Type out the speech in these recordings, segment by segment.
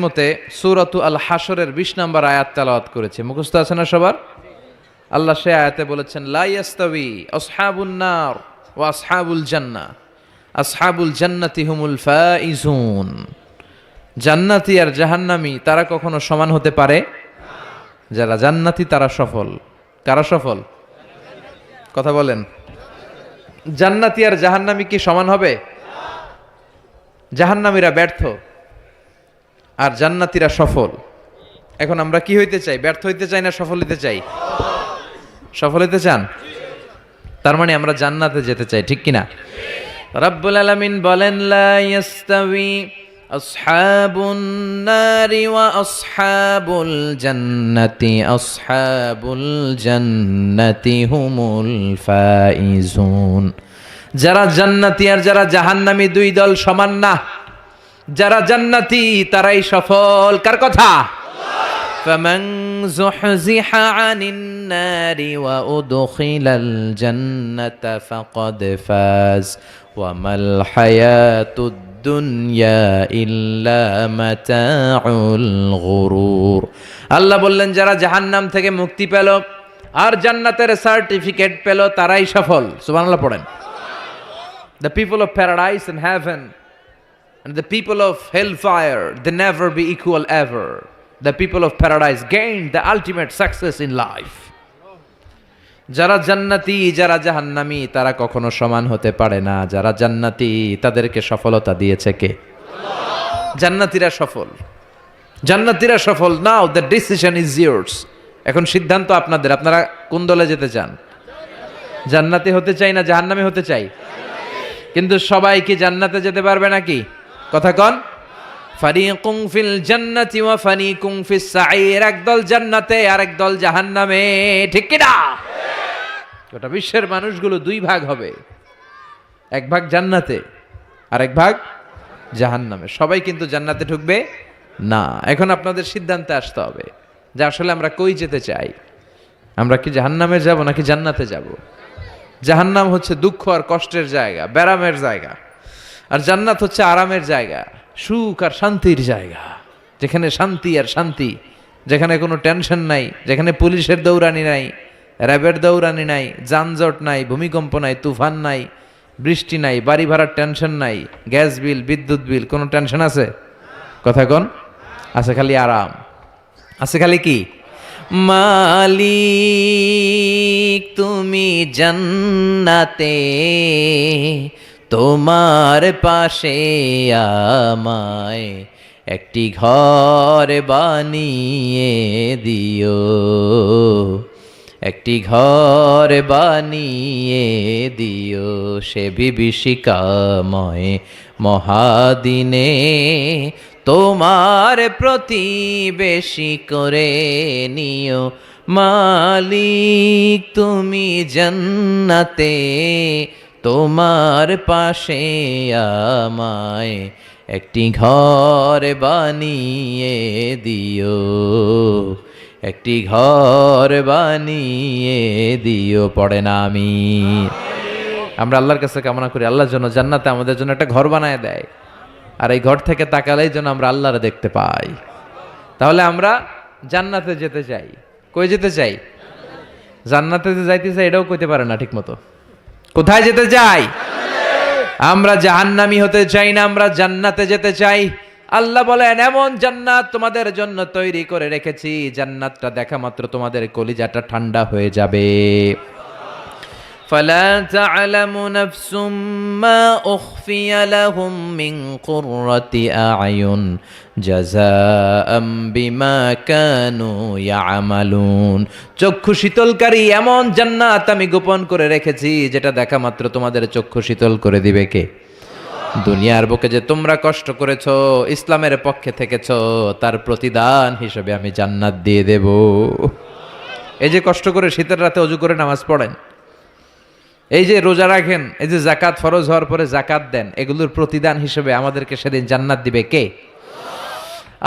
মতে সূরাতু আল হাশরের ২০ নম্বর আয়াত তেলাওয়াত করেছে, মুখস্থ আছে না সবার? আল্লাহ সে আয়াতে বলেছেন, লা ইয়াস্তাবি আসহাবুন নার ওয়া আসহাবুল জান্নাহ, আসহাবুল জান্নাতি হুমুল ফাইজুন। জান্নাতি আর জাহান্নামী তারা কখনো সমান হতে পারে? যারা জান্নাতি তারা সফল। কারা সফল? কথা বলেন। জান্নাতি আর জাহান্নামী কি সমান হবে? জাহান্নামীরা ব্যর্থ আর জান্নাতীরা সফল। এখন আমরা কি হইতে চাই? ব্যর্থ হইতে চাই না সফল হইতে চাই? সফল হইতে চান? তার মানে আমরা জান্নাতে যেতে চাই, ঠিক কিনা? রব্বুল আলামিন বলেন, লা ইয়াস্তাবি আসহাবুন নারি ওয়া আসহাবুল জান্নাতি, আসহাবুল জান্নাতি হুমুল ফাইজুন। যারা জান্নাতি আর যারা জাহান্নামী দুই দল সমান না। যারা জান্নাতি তারাই সফল। কার কথা? ফামান যুহযিহা আনিন নারি ওয়া উদখিলাল জান্নাতা ফাকাদ ফাজ ওয়া মাল হায়াতুদ দুনিয়া ইল্লা মাতাউল গুরুর। আল্লাহ বললেন, যারা জাহান্নাম থেকে মুক্তি পেল আর জান্নাতের সার্টিফিকেট পেল তারাই সফল। সুবহানাল্লাহ পড়েন। The people of paradise and heaven and the people of hellfire, they never be equal ever. The people of paradise gain the ultimate success in life. যারা জান্নাতি যারা জাহান্নামী তারা কখনো সমান হতে পারে না। যারা জান্নাতি তাদেরকে সফলতা দিয়েছে কে? জান্নাতীরা সফল। জান্নাতীরা সফল। Now the decision is yours. এখন সিদ্ধান্ত আপনাদের। আপনারা কোন দলে যেতে চান? জান্নাতি হতে চাই না জাহান্নামী হতে চাই? কিন্তু সবাই কি জান্নাতে যেতে পারবে নাকি? কথা কন। ফারিকুম ফিল জান্নাতি ওয়া ফারিকুম ফিস সাঈর। একদল জান্নাতে আর একদল জাহান্নামে, ঠিক কি না? গোটা বিশ্বের মানুষগুলো দুই ভাগ হবে, এক ভাগ জান্নাতে আর এক ভাগ জাহান্নামে। সবাই কিন্তু জান্নাতে ঢুকবে না। এখন আপনাদের সিদ্ধান্তে আসতে হবে যে আসলে আমরা কই যেতে চাই। আমরা কি জাহান্নামে যাব নাকি জান্নাতে যাব? জাহান্নাম হচ্ছে দুঃখ আর কষ্টের জায়গা, ব্যারামের জায়গা, আর জান্নাত হচ্ছে আরামের জায়গা, সুখ আর শান্তির জায়গা, যেখানে শান্তি আর শান্তি, যেখানে কোনো টেনশন নাই, যেখানে পুলিশের দৌড়ানি নাই, র্যাবের দৌড়ানি নাই, যানজট নাই, ভূমিকম্প নাই, তুফান নাই, বৃষ্টি নাই, বাড়ি ভাড়ার টেনশন নাই, গ্যাস বিল, বিদ্যুৎ বিল, কোনো টেনশন আছে? কথা কন। আছে খালি আরাম, আছে খালি কি? মালিক তুমি জান্নাতে, তোমার পাশে আমায় একটি ঘর বানিয়ে দিও, একটি ঘর বানিয়ে দিও সে বিভীষিকাময় মহাদিনে, তোমার প্রতিবেশী করে নিও। মালিক তুমি জান্নাতে, তোমার পাশে আমায় একটি ঘর বানিয়ে দিও, একটি ঘর বানিয়ে দিও। পড়ে না আমি? আমরা আল্লাহর কাছে কামনা করি আল্লাহর জন্য জান্নাতে আমাদের জন্য একটা ঘর বানায় দেয়, আর এই ঘর থেকে তাকালেই যেন আমরা আল্লাহরে দেখতে পাই। তাহলে আমরা জান্নাতে যেতে চাই। কই যেতে চাই? জান্নাতে যে যাইতে চাই এটাও কইতে পারে না ঠিক মতো। কোথায় যেতে চাই? আমরা জাহান্নামী হতে চাই না, আমরা জান্নাতে যেতে চাই। আল্লাহ বলেন, এমন জান্নাত তোমাদের জন্য তৈরি করে রেখেছি, জান্নাতটা দেখা মাত্র তোমাদের কলিজাটা ঠান্ডা হয়ে যাবে। فلا تعلم نفس ما أخفي لهم من قرة أعين جزاء بما كانوا يعملون। চক্ষু শীতলকারী এমন জান্নাত আমি গোপন করে রেখেছি, যেটা দেখা মাত্র তোমাদের চক্ষু শীতল করে দিবে কে? দুনিয়ার বুকে যে তোমরা কষ্ট করেছো, ইসলামের পক্ষে থেকেছো, তার প্রতিদান হিসেবে আমি জান্নাত দিয়ে দেব। এই যে কষ্ট করে শীতের রাতে ওযু করে নামাজ পড়েন, এই যে রোজা রাখেন, এই যে যাকাত ফরজ হওয়ার পরে যাকাত দেন, এগুলোর প্রতিদান হিসেবে আমাদেরকে সেদিন জান্নাত দিবে কে?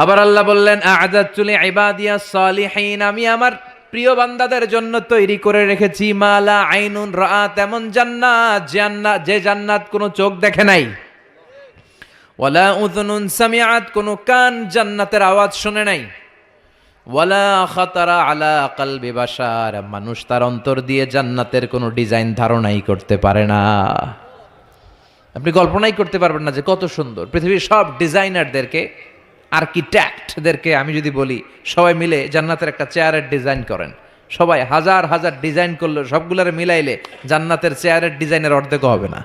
আবার আল্লাহ বললেন, আ'দাতু লিইবাদিয়াস সালিহিন, আমি আমার প্রিয় বান্দাদের জন্য তৈরি করে রেখেছি মালা আইনুন রাআত, এমন জান্নাত, যে জান্নাত কোনো চোখ দেখে নাই, ওয়ালা উযুনুন সামিআত, কোনো কান জান্নাতের আওয়াজ শুনে নাই। ওয়ালা খাতারা আলা কলবি বাশার, মানুষ তার অন্তর দিয়ে জান্নাতের কোনো ডিজাইন ধারণাই করতে পারে না। আপনি কল্পনাই করতে পারবেন না যে কত সুন্দর। পৃথিবীর সব ডিজাইনারদেরকে, আর্কিটেক্টদেরকে আমি যদি বলি সবাই মিলে জান্নাতের একটা চেয়ারের ডিজাইন করেন, সবাই হাজার হাজার ডিজাইন করলে সবগুলোরে মিলাইলে জান্নাতের চেয়ারের ডিজাইনের অর্ধেক হবে না।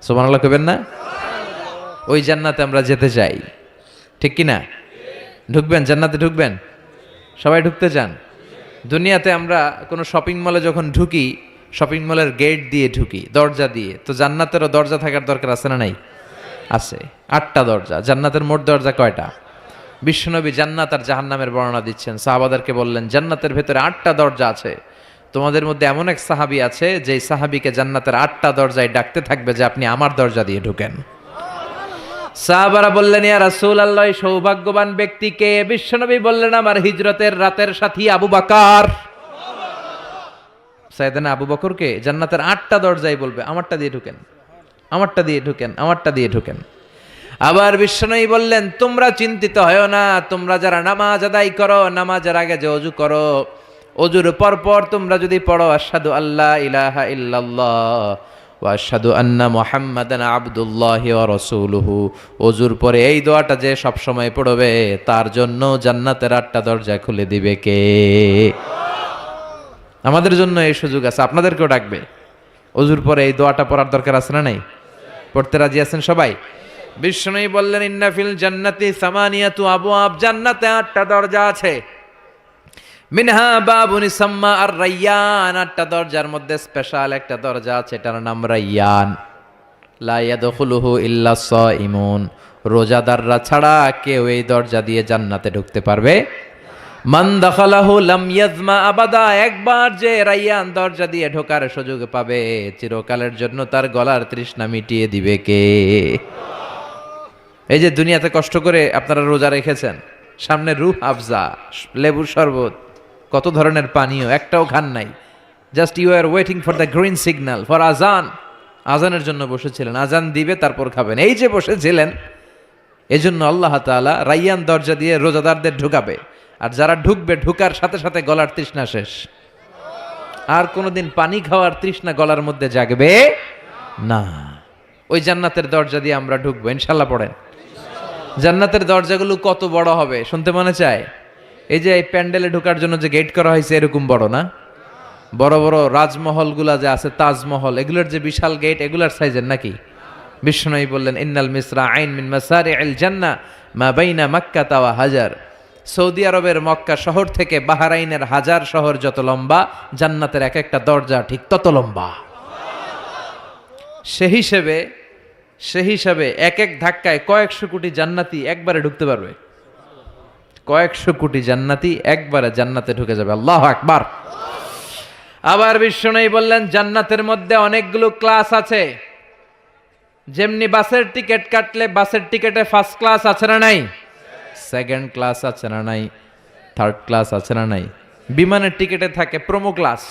সুবহানাল্লাহ কইবেন না? ওই জান্নাতে আমরা যেতে চাই, ঠিক কি না? ঢুকবেন জান্নাতে? ঢুকবেন? সবাই ঢুকতে চান? দুনিয়াতে আমরা কোনো শপিং মলে যখন ঢুকি, শপিং মলের গেট দিয়ে ঢুকি, দরজা দিয়ে। তো জান্নাতেরও দরজা থাকার দরকার আছে না নাই? আছে। 8টা দরজা। জান্নাতের মোট দরজা কয়টা? বিশ্বনবী জান্নাত আর জাহান্নামের বর্ণনা দিচ্ছেন, সাহাবাদেরকে বললেন জান্নাতের ভেতরে 8টা দরজা আছে। তোমাদের মধ্যে এমন এক সাহাবী আছে যে সাহাবীকে জান্নাতের 8টা দরজায় ডাকতে থাকবে যে আপনি আমার দরজা দিয়ে ঢুকেন। সাহাবারা বললেন ইয়া রাসূলুল্লাহ, সৌভাগ্যবান ব্যক্তি কে? বিশ্বনবী বললেন আমার হিজরতের রাতের সাথী আবু বকর। সাইয়েদনা আবু বকরকে জান্নাতের 8টা দরজায় বলবে আমারটা দিয়ে ঢুকেন, আমারটা দিয়ে ঢুকেন, আমারটা দিয়ে ঢুকেন। আবার বিশ্বনবী বললেন তোমরা চিন্তিত হয়ো না, তোমরা যারা নামাজ আদায় করো, নামাজের আগে যে ওযু করো, ওযুর পর তোমরা যদি পড়ো আশহাদু আল্লা ইলাহা ইল্লাল্লাহ ওয়া আশহাদু আন্না মুহাম্মাদান আবদুল্লাহি ওয়া রাসূলুহু, ওযুর পরে এই দোয়াটা যে সব সময় পড়বে তার জন্য জান্নাতের 8টা দরজা খুলে দিবে কে? আমাদের জন্য এই সুযোগ আছে, আপনাদেরকেও ডাকবে। ওযুর পরে এই দোয়াটা পড়ার দরকার আছে না নাই? পড়তে রাজি আছেন সবাই? বিশ্বনবী বললেন ইন্না ফিল জান্নাতি সামানিয়াতু আবওয়াব, জান্নাতে 8টা দরজা আছে। মিনহা বাবুন ইসাম্মা আর রায়্যান, 8টা দরজার মধ্যে স্পেশাল একটা দরজা আছে, এটার নাম রায়্যান। লা ইয়াদখুলুহু ইল্লা সাইমুন, রোজাদাররা ছাড়া কেউ এই দরজা দিয়ে জান্নাতে ঢুকতে পারবে। মান দাখালাহু লাম ইয়াজমা আবাদা, একবার যে রায়্যান দরজা দিয়ে ঢোকার সুযোগ পাবে চিরকালের জন্য তার গলার তৃষ্ণা মিটিয়ে দিবে কে? এই যে দুনিয়াতে কষ্ট করে আপনারা রোজা রেখেছেন, সামনে রূহ আফজা, লেবুর শরবত, কত ধরনের পানীয়, একটাও খান নাই। Just you are waiting for the green signal for azan, আজানের জন্য বসেছিলেন, আজান দিবে তারপর খাবেন। এই যে বসেছিলেন, এজন্য আল্লাহ তাআলা রায়্যান দরজা দিয়ে রোজাদারদের ঢুকাবে। আর যারা ঢুকবে ঢুকার সাথে সাথে গলার তৃষ্ণা শেষ, আর কোনোদিন পানি খাওয়ার তৃষ্ণা গলার মধ্যে জাগবে না। ওই জান্নাতের দরজা দিয়ে আমরা ঢুকবো ইনশাল্লাহ। পড়েন জান্নাতের দরজাগুলো কত বড় হবে শুনতে মনে চায়? এই যে এই প্যান্ডেলে ঢোকার জন্য যে গেট করা হয়েছে এরকম বড় না? বড় বড় রাজমহলগুলা যে আছে, তাজমহল, এগুলোর যে বিশাল গেট, এগুলার সাইজের নাকি? বিশ্বনবী বললেন ইন্নাল মিসরা আইন মিন মাসারি'ল জান্নাহ মা বাইনা মাক্কা ওয়া হাজার, সৌদি আরবের মক্কা শহর থেকে বাহরাইনের হাজার শহর যত লম্বা, জান্নাতের এক একটা দরজা ঠিক তত লম্বা। সেই হিসেবে এক এক ধাক্কায় কয়েকশো কোটি জান্নাতি একবারে ঢুকতে পারবে। কয়েকশো কোটি জান্নাতি একবারে জান্নাতে ঢুকে যাবে। আল্লাহু আকবার। আবার বিশ্বনবী বললেন জান্নাতের মধ্যে অনেকগুলো ক্লাস আছে। যেমনি বাসের টিকিট কাটলে বাসের টিকিটে ফার্স্ট ক্লাস আছে না নাই, সেকেন্ড ক্লাস আছে না নাই, থার্ড ক্লাস আছে না নাই, বিমানের টিকিটে থাকে promo class,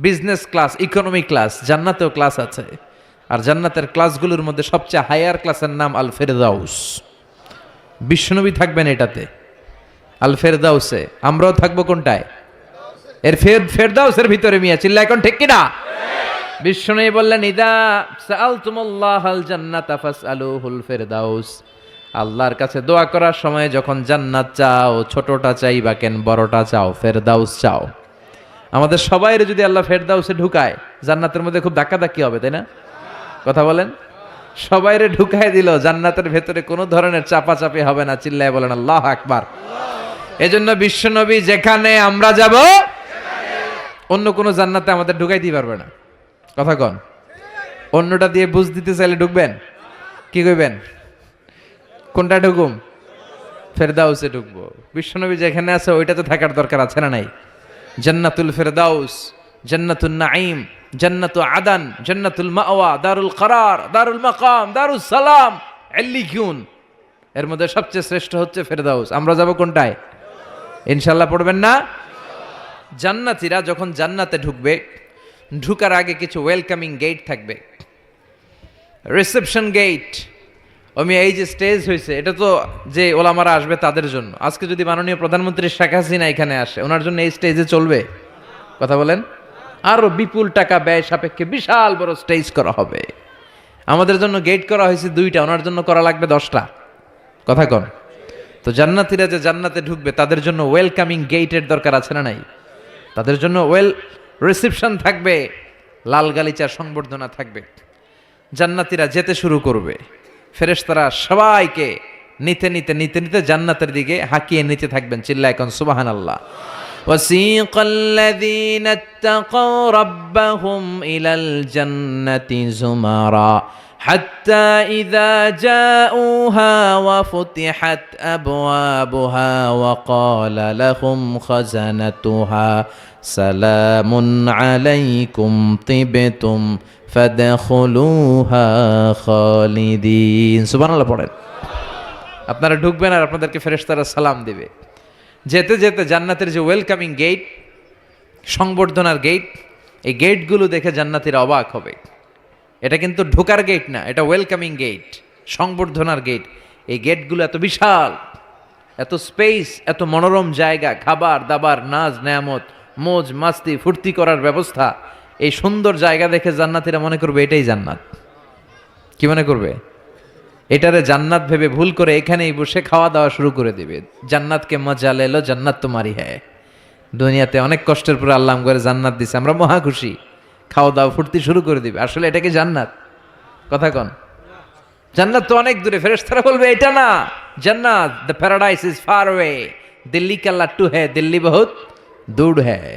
business class, economy class, জান্নাতেও ক্লাস আছে। আর জান্নাতের ক্লাসগুলোর মধ্যে সবচেয়ে হায়ার ক্লাসের নাম আল ফেরদাউস। বিশ্বনবী থাকবেন এটাতে, আল ফেরদাউসে। আমরাও থাকবো কোনটায়? এর ফেরদাউসের ভিতরে। মিয়া চিল্লা এখন ঠিক কিনা? বিশ্বনবী বললেন ইদা সাআলতুমুল্লাহাল জান্নাতা ফাসআলুহুল ফেরদাউস, আল্লাহর কাছে দোয়া করার সময় যখন জান্নাত চাও, ছোটটা চাইবা কেন, বড়টা চাও, ফেরদাউস চাও। আমাদের সবাইরে যদি আল্লাহ ফেরদাউসে ঢুকায়, জান্নাতের মধ্যে খুব ধাক্কাধাক্কি হবে, তাই না? কথা বলেন। সবাইরে ঢুকায় দিল, জান্নাতের ভেতরে কোনো ধরনের চাপাচাপি হবে না। চিল্লায় বলেন আল্লাহু আকবার। এজন্য বিশ্বনবী যেখানে আমরা যাব, অন্য কোনো জান্নাতে আমাদের ঢুকাইতে পারবে না। কথা কন। অন্যটা দিয়ে বুঝ দিতে চাইলে ঢুকবেন, কি কইবেন? কোনটা ঢুকুম? ফেরদাউসে ঢুকবো। বিশ্বনবী যেখানে আছে ওইটাতে থাকার দরকার আছে না নাই? জান্নাতুল ফেরদাউস, জান্নাতুন নাঈম, জান্নাতু আদান, জান্নাতুল মাওয়া, দারুল করার, দারুল মাকাম, দারুস সালাম, ইল্লিয়ুন। এর মধ্যে সবচেয়ে শ্রেষ্ঠ হচ্ছে ফেরদাউস। আমরা যাব কোনটায়? ইনশাআল্লাহ পড়বেন না? জান্নাতীরা যখন জান্নাতে ঢুকবে, ঢুকার আগে কিছু ওয়েলকামিং গেট থাকবে, রিসেপশন গেট। এই যে স্টেজ হয়েছে, এটা তো যে ওলামারা আসবে তাদের জন্য। আজকে যদি মাননীয় প্রধানমন্ত্রী শেখ হাসিনা এখানে আসে, ওনার জন্য এই স্টেজে চলবে? কথা বলেন। আরো বিপুল টাকা ব্যয় সাপেক্ষে বিশাল বড় স্টেজ করা হবে। আমাদের জন্য গেট করা হয়েছে 2টা, ওনার জন্য করা লাগবে 10টা। কথা কন। তো জান্নাতীরা যে জান্নাতে ঢুকবে তাদের জন্য ওয়েলকামিং গেটের দরকার আছে না নাই? তাদের জন্য ওয়েল রিসেপশন থাকবে, লাল গালিচার সংবর্ধনা থাকবে। জান্নাতীরা যেতে শুরু করবে, ফেরেশতারা সবাইকে নিতে নিতে নিতে নিতে জান্নাতের দিকে হাঁকিয়ে নিতে থাকবেন। চিল্লায় এখন সুবহানাল্লাহ। وسيق الذين اتقوا ربهم إلى الجنة زمرا حتى إذا جاءوها وفتحت أبوابها وقال لهم خزنتها سلام عليكم طبتم فادخلوها خالدين سبحان الله পড়েন। আপনারা ঢুকবেন আর আপনাদেরকে ফেরেশতারা সালাম দিবে। যেতে যেতে জান্নাতের যে ওয়েলকামিং গেট, সংবর্ধনার গেট, এই গেটগুলো দেখে জান্নাতীরা অবাক হবে। এটা কিন্তু ঢোকার গেট না, এটা ওয়েলকামিং গেট, সংবর্ধনার গেট। এই গেটগুলো এত বিশাল, এত স্পেস, এত মনোরম জায়গা, খাবার দাবার, নাজ নেয়ামত, মোজ মাস্তি, ফুর্তি করার ব্যবস্থা। এই সুন্দর জায়গা দেখে জান্নাতীরা মনে করবে এটাই জান্নাত। কি মনে করবে? এটারে জান্নাত ভেবে ভুল করে এখানেই বসে খাওয়া দাওয়া শুরু করে দিবে। জান্নাতকে মজা লেলো, জান্নাত তোমারই হ্যায়। দুনিয়াতে অনেক কষ্টের পরে আল্লাহ করে জান্নাত দিছে, আমরা মহা খুশি, খাওয়া দাওয়া ফুর্তি শুরু করে দিবে। আসলে এটা কি জান্নাত? কথা কন। জান্নাত তো অনেক দূরে। ফেরেশতারা বলবে এটা না জান্নাত, the paradise is far way, Delhi কা লাট্টু হ্যায়, দিল্লি বহুত দূর হ্যায়।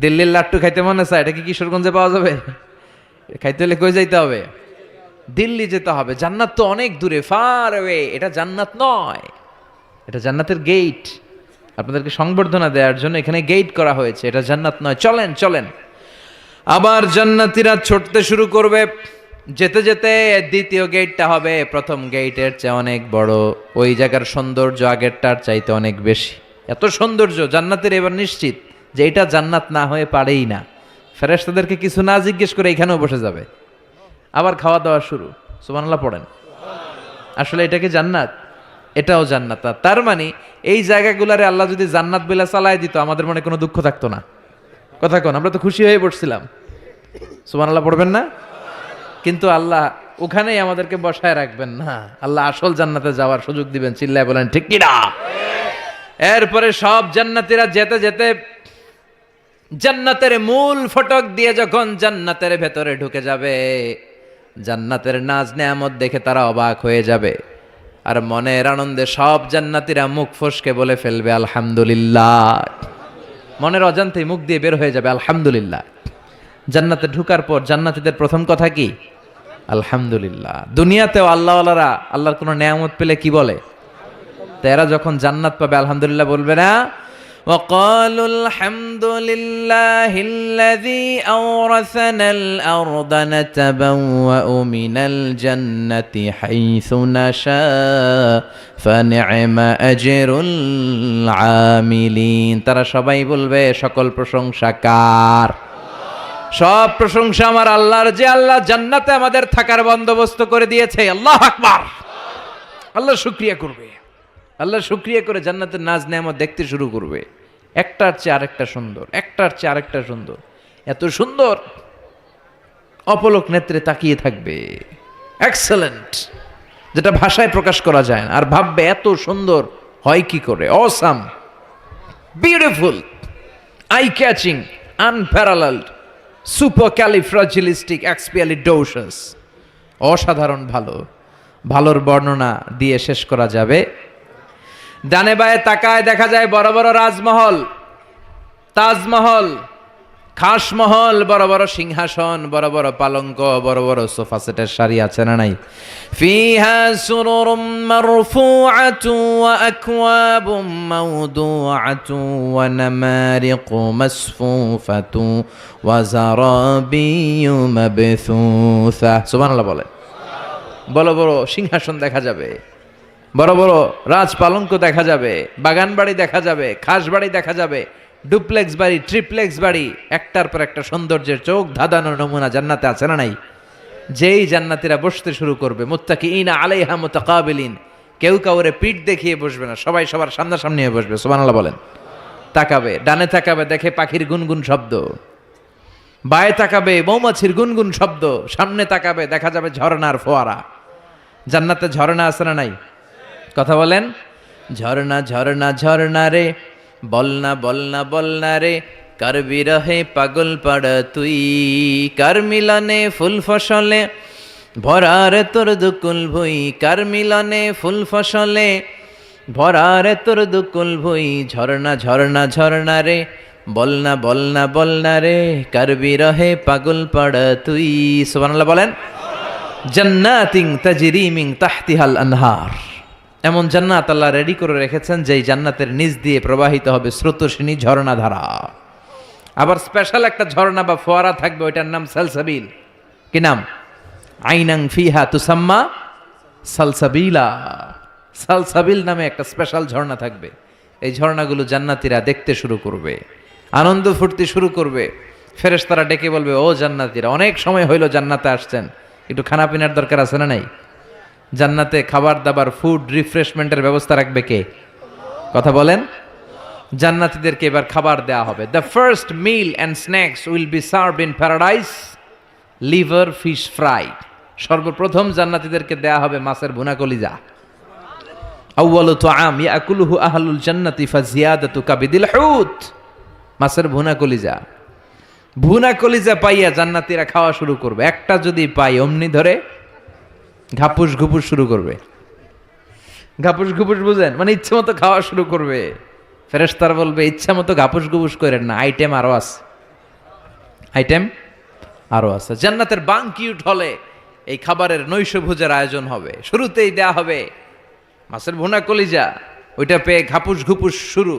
দিল্লির লাট্টু খাইতে মনে চায়, এটা কি কিশোরগঞ্জে পাওয়া যাবে? খাইতে হলে কই যাইতে হবে? দিল্লি যেতে হবে। জান্নাত তো অনেক দূরে, ফার ওয়ে। এটা জান্নাত নয়, এটা জান্নাতের গেট। আপনাদেরকে সংবর্ধনা দেওয়ার জন্য এখানে গেট করা হয়েছে, এটা জান্নাত নয়। চলেন চলেন। আবার জান্নাতীরা ছুটতে শুরু করবে। যেতে যেতে দ্বিতীয় গেটটা হবে প্রথম গেটের চেয়ে অনেক বড়। ওই জায়গার সৌন্দর্য আগেরটার চাইতে অনেক বেশি। এত সৌন্দর্য জান্নাতের এবার নিশ্চিত যে এটা জান্নাত না হয়ে পারেই না। ফেরেশতাদেরকে কিছু না জিজ্ঞেস করে এখানেও বসে যাবে। আবার খাওয়া দাওয়া শুরু। সুবহানাল্লাহ পড়েন। আসলে এটা কি জান্নাত? এটাও জান্নাত। তার মানে এই জায়গাগুলারে আল্লাহ যদি জান্নাত বলে চালায় দিত, আমাদের মনে কোনো দুঃখ থাকতো না। কথা কোন, আমরা তো খুশি হয়ে পড়ছিলাম। সুবহানাল্লাহ পড়বেন না? কিন্তু আল্লাহ ওখানেই আমাদেরকে বসায় রাখবেন না, আল্লাহ আসল জান্নাতে যাওয়ার সুযোগ দিবেন। চিল্লায় বলেন ঠিক কি না? এরপরে সব জান্নাতীরা যেতে যেতে জান্নাতের মূল ফটক দিয়ে যখন জান্নাতের ভেতরে ঢুকে যাবে, জান্নাতের নাজ নেয়ামত দেখে তারা অবাক হয়ে যাবে। আর মনের আনন্দে সব জান্নাতীরা মুখ ফসকে বলে ফেলবে আলহামদুলিল্লাহ। মনের অজান্তেই মুখ দিয়ে বের হয়ে যাবে আলহামদুলিল্লাহ। জান্নাতে ঢুকার পর জান্নাতীদের প্রথম কথা কি? আলহামদুলিল্লাহ। দুনিয়াতেও আল্লাহওয়ালারা আল্লাহর কোনো নেয়ামত পেলে কি বলে? তারা যখন জান্নাত পাবে আলহামদুলিল্লাহ বলবে না? وقالوا الحمد لله الذي أورثنا الأرض نتبوأ من الجنة حيث نشاء فنعم أجر العاملين। তারা সবাই বলবে সকল প্রশংসা কার? সব প্রশংসা আমার আল্লাহর, যে আল্লাহ জান্নাতে আমাদের থাকার বন্দোবস্ত করে দিয়েছে। আল্লাহু আকবার। আল্লাহ শুকরিয়া করবে, আল্লাহ শুকরিয়া করে জান্নাতের নাজ নেয়ামত দেখতে শুরু করবে। একটার চেয়ে আরেকটা সুন্দর, একটার চেয়ে আরেকটা সুন্দর, এত সুন্দর অপলক নেত্রে তাকিয়ে থাকবে। এক্সেলেন্ট, যেটা ভাষায় প্রকাশ করা যায় না। আর ভাববে এত সুন্দর হয় কি করে? Awesome, beautiful, eye catching, unparalleled, supercalifragilisticexpialidocious. অসাধারণ ভালো। ভালোর বর্ণনা দিয়ে শেষ করা যাবে। ডানে বায়ে তাকায় দেখা যায় বড় বড় রাজমহল, তাজমহল, খাসমহল, বড় বড় সিংহাসন, বড় বড় পালঙ্ক, বড় বড় সোফা সেটের সারি আছে না নাই? ফিহা সুরুরুম মারফুআতু ওয়া আকওয়াবুম মাওদুআতু ওয়া নামারিকু মাসফুফাতু ওয়া যারাবিয়্যু মাবথুসা। সুবহানাল্লাহ বলে। বড় বড় সিংহাসন দেখা যাবে, বড় বড় রাজ পালঙ্ক দেখা যাবে, বাগান বাড়ি দেখা যাবে, খাস বাড়ি দেখা যাবে, ডুপ্লেক্স বাড়ি, ট্রিপ্লেক্স বাড়ি, একটার পর একটা সৌন্দর্যের চোখ ধাঁধানো নমুনা জান্নাতে আছে না নাই? যেই জান্নাতীরা বসতে শুরু করবে, মুত্তাকিইনা আলাইহা মুতাকাবিলিন, কেউ কাউরে পিঠ দেখিয়ে বসবে না, সবাই সবার সামনাসামনি হয়ে বসবে। সুবহানাল্লাহ বলেন। তাকাবে, ডানে তাকাবে, দেখে পাখির গুনগুন শব্দ, বায়ে তাকাবে মৌমাছির গুনগুন শব্দ, সামনে তাকাবে দেখা যাবে ঝর্ণার ফোয়ারা। জান্নাতে ঝর্ণা আছে না নাই? কথা বলেন। ঝর্ণা ঝর্ণা ঝর্ণা রে, বলনা বলনা বলনা রে, কার বিরহে পাগল পাড়া তুই, কার মিলনে ফুল ফসলে ভরারে তোর দুকুল ভুই, কার মিলনে ফুল ফসলে ভরারে তোর দুকুল ভুই। ঝর্ণা ঝর্ণা ঝর্ণা রে, বলনা বলনা বলনা রে, কার বিরহে পাগল পাড়া তুই। সুবহানাল্লাহ বলেন। জান্নাতিন তাজরি মিন তাহতিহাল আনহার, এমন জান্নাত আল্লাহ রেডি করে রেখেছেন যেই জান্নাতের নিচ দিয়ে প্রবাহিত হবে স্রোতস্বিনী ঝর্ণাধারা। আবার স্পেশাল একটা ঝর্ণা বা ফোয়ারা থাকবে, ওইটার নাম সালসাবিল। কি নাম? আইনাং ফিহা তুসাম্মা সালসাবিলা। সালসাবিল নামে একটা স্পেশাল ঝর্ণা থাকবে। এই ঝর্ণাগুলো জান্নাতীরা দেখতে শুরু করবে, আনন্দ ফুর্তি শুরু করবে। ফেরেশতারা ডেকে বলবে, ও জান্নাতীরা, অনেক সময় হইল জান্নাতে আসছেন, একটু খানা পিনার দরকার আছে না নাই? জান্নাতে খাবার দাবার, ফুড রিফ্রেশমেন্টের ব্যবস্থা রাখবে কে? কথা বলেন। জান্নাতীদেরকে এবার খাবার দেয়া হবে। The first mill and snacks will be served in paradise liver fish fry. সর্বপ্রথম জান্নাতীদেরকে দেয়া হবে মাছের ভুনা কলিজা। আউয়ালু তুআম ইয়াকুলুহু আহলুল জান্নাতি ফাজিয়াদাতু কাবিদিল হুত। মাছের ভুনা কলিজা, ভুনা কলিজা পাইয়া জান্নাতীরা খাওয়া শুরু করবে। একটা যদি পাই অমনি ধরে ঘাপুস ঘুপুস শুরু করবে। ঘাপুস ঘুপুস বুঝেন? মানে ইচ্ছে মতো খাওয়া শুরু করবে। ফেরেশতারা বলবে, ইচ্ছা মতো ঘাপুস ঘুপুস করেন না, আইটেম আরো আছে, আইটেম আরো আছে। জান্নাতের বানকিউট হলে এই খাবারের নৈশভোজের আয়োজন হবে। শুরুতেই দেয়া হবে মাছের ভুনা কলিজা, ওইটা পেয়ে ঘাপুস ঘুপুস শুরু।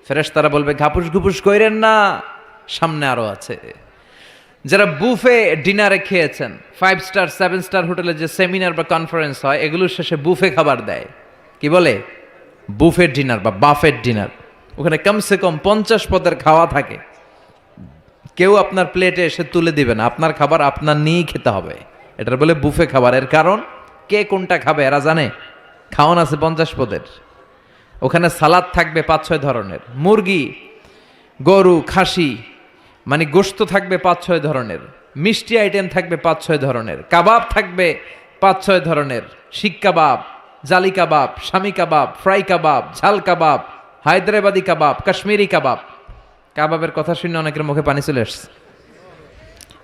ফেরেশতারা বলবে, ঘাপুস ঘুপুস কইরেন না, সামনে আরো আছে। যারা বুফে ডিনারে খেয়েছেন, 5 স্টার 7 স্টার হোটেলে যে সেমিনার বা কনফারেন্স হয়, এগুলোর শেষে বুফে খাবার দেয়। কি বলে? বুফে ডিনার বা বাফেট ডিনার। ওখানে কমসে কম 50 পদের খাওয়া থাকে। কেউ আপনার প্লেটে এসে তুলে দিবে না, আপনার খাবার আপনার নিয়েই খেতে হবে। এটার বলে বুফে খাবার। এর কারণ, কে কোনটা খাবে এরা জানে। খাওয়ান আছে 50 পদের। ওখানে সালাদ থাকবে 5-6 ধরনের, মুরগি, গরু, খাসি, মানে গোশত থাকবে 5-6 ধরনের, মিষ্টি আইটেম থাকবে 5-6 ধরনের, কাবাব থাকবে 5-6 ধরনের, শিক কাবাব, জালি কাবাব, শামি কাবাব, ফ্রাই কাবাব, ঝাল কাবাব, হায়দ্রাবাদি কাবাব, কাশ্মীরি কাবাব। কাবাবের কথা শুনে অনেকের মুখে পানি চলে আসছে।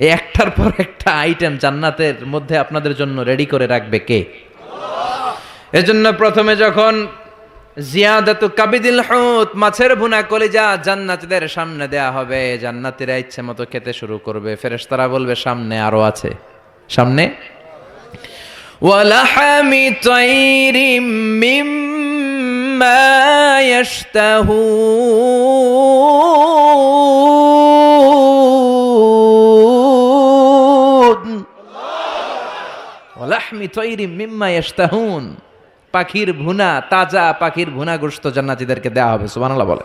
এই একটার পর একটা আইটেম জান্নাতের মধ্যে আপনাদের জন্য রেডি করে রাখবে কে? এজন্য প্রথমে যখন জিয়াদাতু কাবিদিল হুত, মাছের ভুনা কলিজা জান্নাতীদের সামনে দেয়া হবে, জান্নাতীরা ইচ্ছে মতো খেতে শুরু করবে। ফেরেশতারা বলবে, সামনে আরো আছে, সামনে। ওয়ালাহামি তাইরিম মিম্মা ইয়াশতাহুন, ওয়ালাহমি তাইরিম মিম্মা ইয়াশতাহুন, পাখির ভুনা, তাজা পাখির ভুনা গোশত জান্নাতীদেরকে দেওয়া হবে। সুবহানাল্লাহ বলে।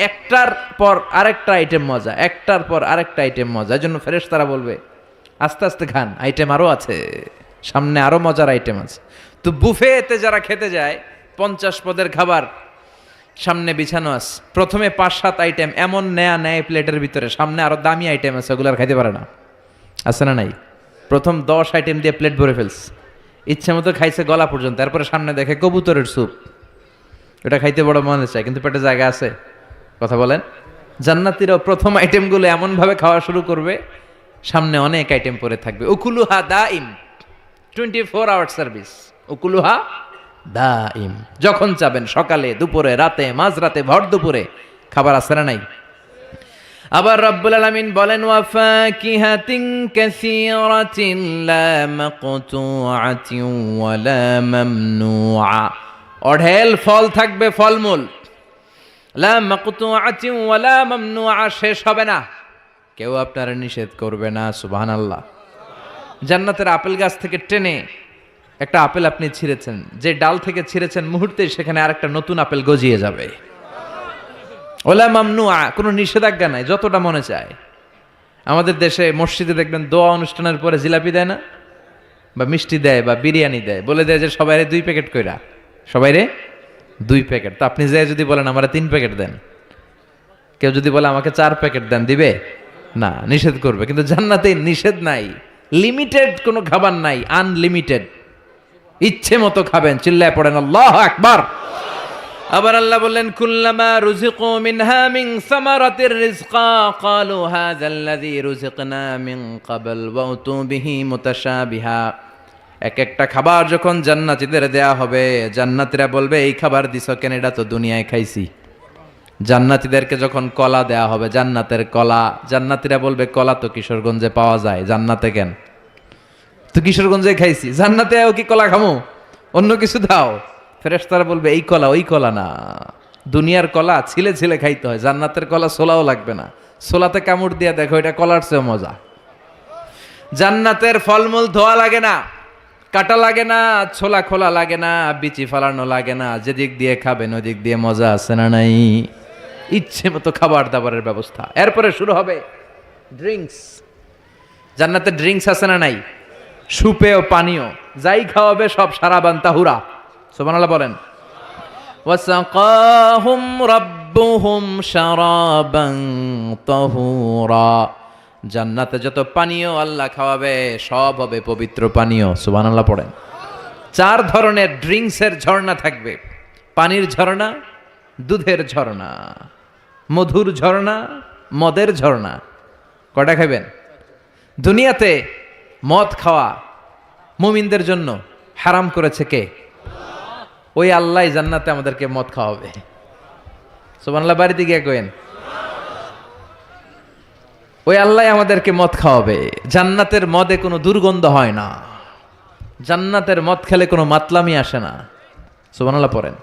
একটার পর আরেকটা আইটেম মজা, একটার পর আরেকটা আইটেম মজা। এজন্য ফেরেশতারা বলবে, আস্তে আস্তে খান, আইটেম আরো আছে, সামনে আরো মজার আইটেম আছে। তো বুফেতে যারা খেতে যায়, 50 পদের খাবার সামনে বিছানো আছে। প্রথমে 5-7 আইটেম এমন নেয় প্লেটের ভিতরে, সামনে আরো দামি আইটেম আছে, ওগুলো আর খাইতে পারে না। আছে না নাই? প্রথম 10 আইটেম দিয়ে প্লেট ভরে ফেলছে, ইচ্ছে মতো খাইছে গলা পর্যন্ত। তারপরে সামনে দেখে কবুতরের স্যুপ, ওটা খাইতে বড় মনে চায়, কিন্তু পেটে জায়গা আছে। কথা বলেন। জান্নাতীরাও প্রথম আইটেমগুলো এমনভাবে খাওয়া শুরু করবে, সামনে অনেক আইটেম পরে থাকবে। উকুলুহা দাইম, 24 আওয়ার সার্ভিস। উকুলুহা দাইম, যখন চাবেন, সকালে, দুপুরে, রাতে, মাঝরাতে, ভর দুপুরে খাবার আছে না নাই? আবার রব্বুল আলামিন বলেন, ওয়াফাকিহাতিন কাসীরাতিন লা মাকতুআতিন ওয়া লা মামনুআ। অঢেল ফল থাকবে, ফলমূল। লা মাকতুআতিন ওয়া লা মামনুআ, শেষ হবে না, কেউ আপনারা নিষেধ করবে না। সুবহানাল্লাহ। জান্নাতের আপেল গাছ থেকে টেনে একটা আপেল আপনি ছিঁড়েছেন, যে ডাল থেকে ছিঁড়েছেন মুহূর্তে সেখানে আরেকটা নতুন আপেল গজিয়ে যাবে। ওলা মামনুআ, কোনো নিষেধাজ্ঞা নাই, যতটা মনে চায়। আমাদের দেশে মসজিদে দেখবেন দোয়া অনুষ্ঠানের পরে জিলাপি দেয় না, বা মিষ্টি দেয় বা বিরিয়ানি দেয়, বলে দেয় যে সবাইরে 2 প্যাকেট কইরা, সবাইরে 2 প্যাকেট। তো আপনি যে যদি বলেন আমারে 3 প্যাকেট দেন, কেউ যদি বলে আমাকে 4 প্যাকেট দেন, দিবে না, নিষেধ করবে। কিন্তু জান্নাতে নিষেধ নাই, লিমিটেড কোনো খাবার নাই, আনলিমিটেড, ইচ্ছে মতো খাবেন। চিল্লায় পড়েন আল্লাহু আকবার। আবার আল্লাহ বললেন কুল্লামা রুজিকু মিনহা মিন সামারাতির রিজকা ক্বালু হাযাল্লাযী রুজিকনা মিন ক্বাবল ওয়া উতু বিহি মুতাশাবিহা। এক একটা খাবার যখন জান্নাতীদের দেয়া হবে, জান্নাতীরা বলবে এই খাবার দিছো কেন, এটা তো দুনিয়ায় খাইছি। জান্নাতীদেরকে যখন কলা দেয়া হবে, জান্নাতের কলা, জান্নাতীরা বলবে কলা তো কিশোরগঞ্জে পাওয়া যায়, জান্নাতে কেন? তো কিশোরগঞ্জে খাইছি, জান্নাতে আও কি কলা খামু, অন্য কিছু দাও। ফেরেশতারা বলবে এই কলা ওই কলা না, দুনিয়ার কলা ছিলে ছিলে খাইতে হয়, জান্নাতের কলা ছোলাও লাগবে না, ছোলাতে কামড় দিয়ে দেখো এটা কলার চেয়ে মজা। জান্নাতের ফলমূল ধোয়া লাগে না, কাটা লাগে না, ছোলা খোলা লাগে না, বিচি ফালানো লাগে না, যেদিক দিয়ে খাবেন ওদিক দিয়ে মজা আছে না নাই, ইচ্ছে মতো খাবার দাবারের ব্যবস্থা। এরপরে শুরু হবে ড্রিঙ্কস। জান্নাতে ড্রিঙ্কস আছে না নাই, সুপেয় পানীয়, যাই খাওয়াবে সব সারাবান তাহুরা। সুবহানাল্লাহ বলেন। ওয়াসাকাহুম রাব্বুহুম শারাবান তাহুরা। জান্নাতে যত পানীয় আল্লাহ খাওয়াবে সব হবে পবিত্র পানীয়। সুবহানাল্লাহ পড়েন। 4 ধরনের ড্রিঙ্কসের ঝর্ণা থাকবে, পানির ঝর্ণা, দুধের ঝর্ণা, মধুর ঝর্ণা, মদের ঝর্ণা। কয়টা খাবেন? দুনিয়াতে মদ খাওয়া মুমিনদের জন্য হারাম করেছে কে? ওই আল্লাহ জান্নাতে আমাদেরকে মদ খাওয়াবে। সুবহানাল্লাহ বাড়িতে গিয়ে কইেন, ওই আল্লাহ আমাদেরকে মদ খাওয়াবে। জান্নাতের মদে কোনো দুর্গন্ধ হয় না, জান্নাতের মদ খেলে কোনো মাতলামি আসে না। সুবহানাল্লাহ পড়েন।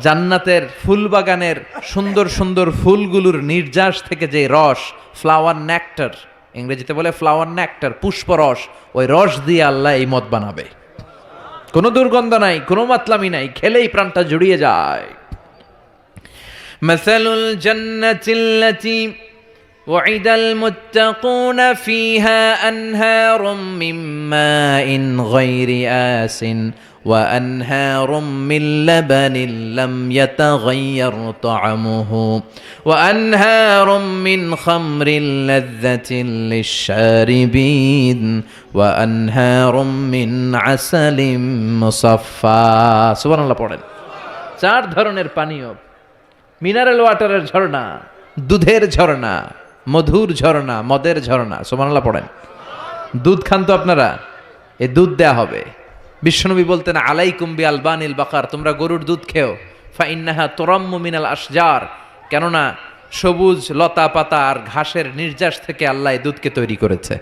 জান্নাতের ফুল বাগানের সুন্দর সুন্দর ফুলগুলোর নির্যাস থেকে যে রস, ফ্লাওয়ার নেক্টার, ইংরেজিতে বলে ফ্লাওয়ার নেক্টার, পুষ্পরস, ওই রস দিয়ে আল্লাহ এই মদ বানাবে। কোনো দুর্গন্ধ নাই, কোনো মাতলামি নাই, খেলেই প্রাণটা জুড়িয়ে যায়। মাসালুল জান্নাতিল্লাতী وعد المتقون فيها أنهار من ماء غير آس وأنهار من لبن لم يتغير طعمه وأنهار من خمر لذة للشاربين وأنهار من عسل مصفى سبحان الله পড়েন। 4 ধরনের পানীয়, মিনারেল ওয়াটারের ঝর্ণা, দুধের ঝর্ণা, মধুর ঝর্ণা, মদের ঝর্ণা। সুবহানাল্লাহ পড়েন। দুধ খান তো আপনারা, এই দুধ দেয়া হবে। বিশ্বনবী বলতেন আলাইকুম বি আলবানিল বাকার, তোমরা গরুর দুধ খেও, ফা ইন্নাহা তুরাম্মু মিনাল আশজার, কেননা সবুজ লতা পাতা আর ঘাসের নির্যাস থেকে আল্লাহ এই দুধকে তৈরি করেছে।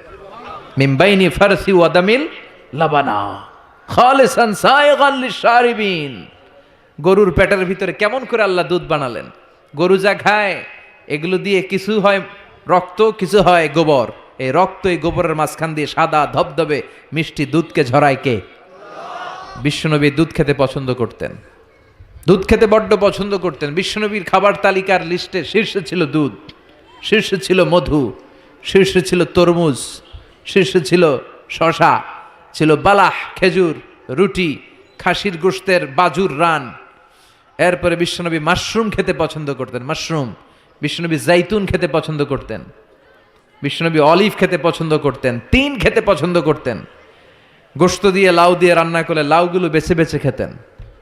মিন বাইনি ফারসি ওয়া দামিল লাবানা খালিসান সায়গান লিশারিবিন। গরুর পেটের ভিতরে কেমন করে আল্লাহ দুধ বানালেন? গরু যা খায় এগুলো দিয়ে কিছু হয় রক্ত, কিছু হয় গোবর। এই রক্ত এই গোবরের মাঝখান দিয়ে সাদা ধবধবে মিষ্টি দুধকে ঝরায় কে? বিশ্বনবী দুধ খেতে পছন্দ করতেন, দুধ খেতে বড্ড পছন্দ করতেন। বিশ্বনবীর খাবার তালিকার লিস্টে শীর্ষে ছিল দুধ, শীর্ষে ছিল মধু, শীর্ষে ছিল তরমুজ, শীর্ষে ছিল শশা, ছিল বালাহ খেজুর, রুটি, খাসির গোশতের বাজুর রান। এরপরে বিশ্বনবী মাশরুম খেতে পছন্দ করতেন, মাশরুম। বিশ্বনবী জাইতুন খেতে পছন্দ করতেন, বিশ্বনবী অলিভ খেতে পছন্দ করতেন, তিন খেতে পছন্দ করতেন। গোশত দিয়ে লাউ দিয়ে রান্না করলে লাউগুলো বেছে বেছে খেতেন।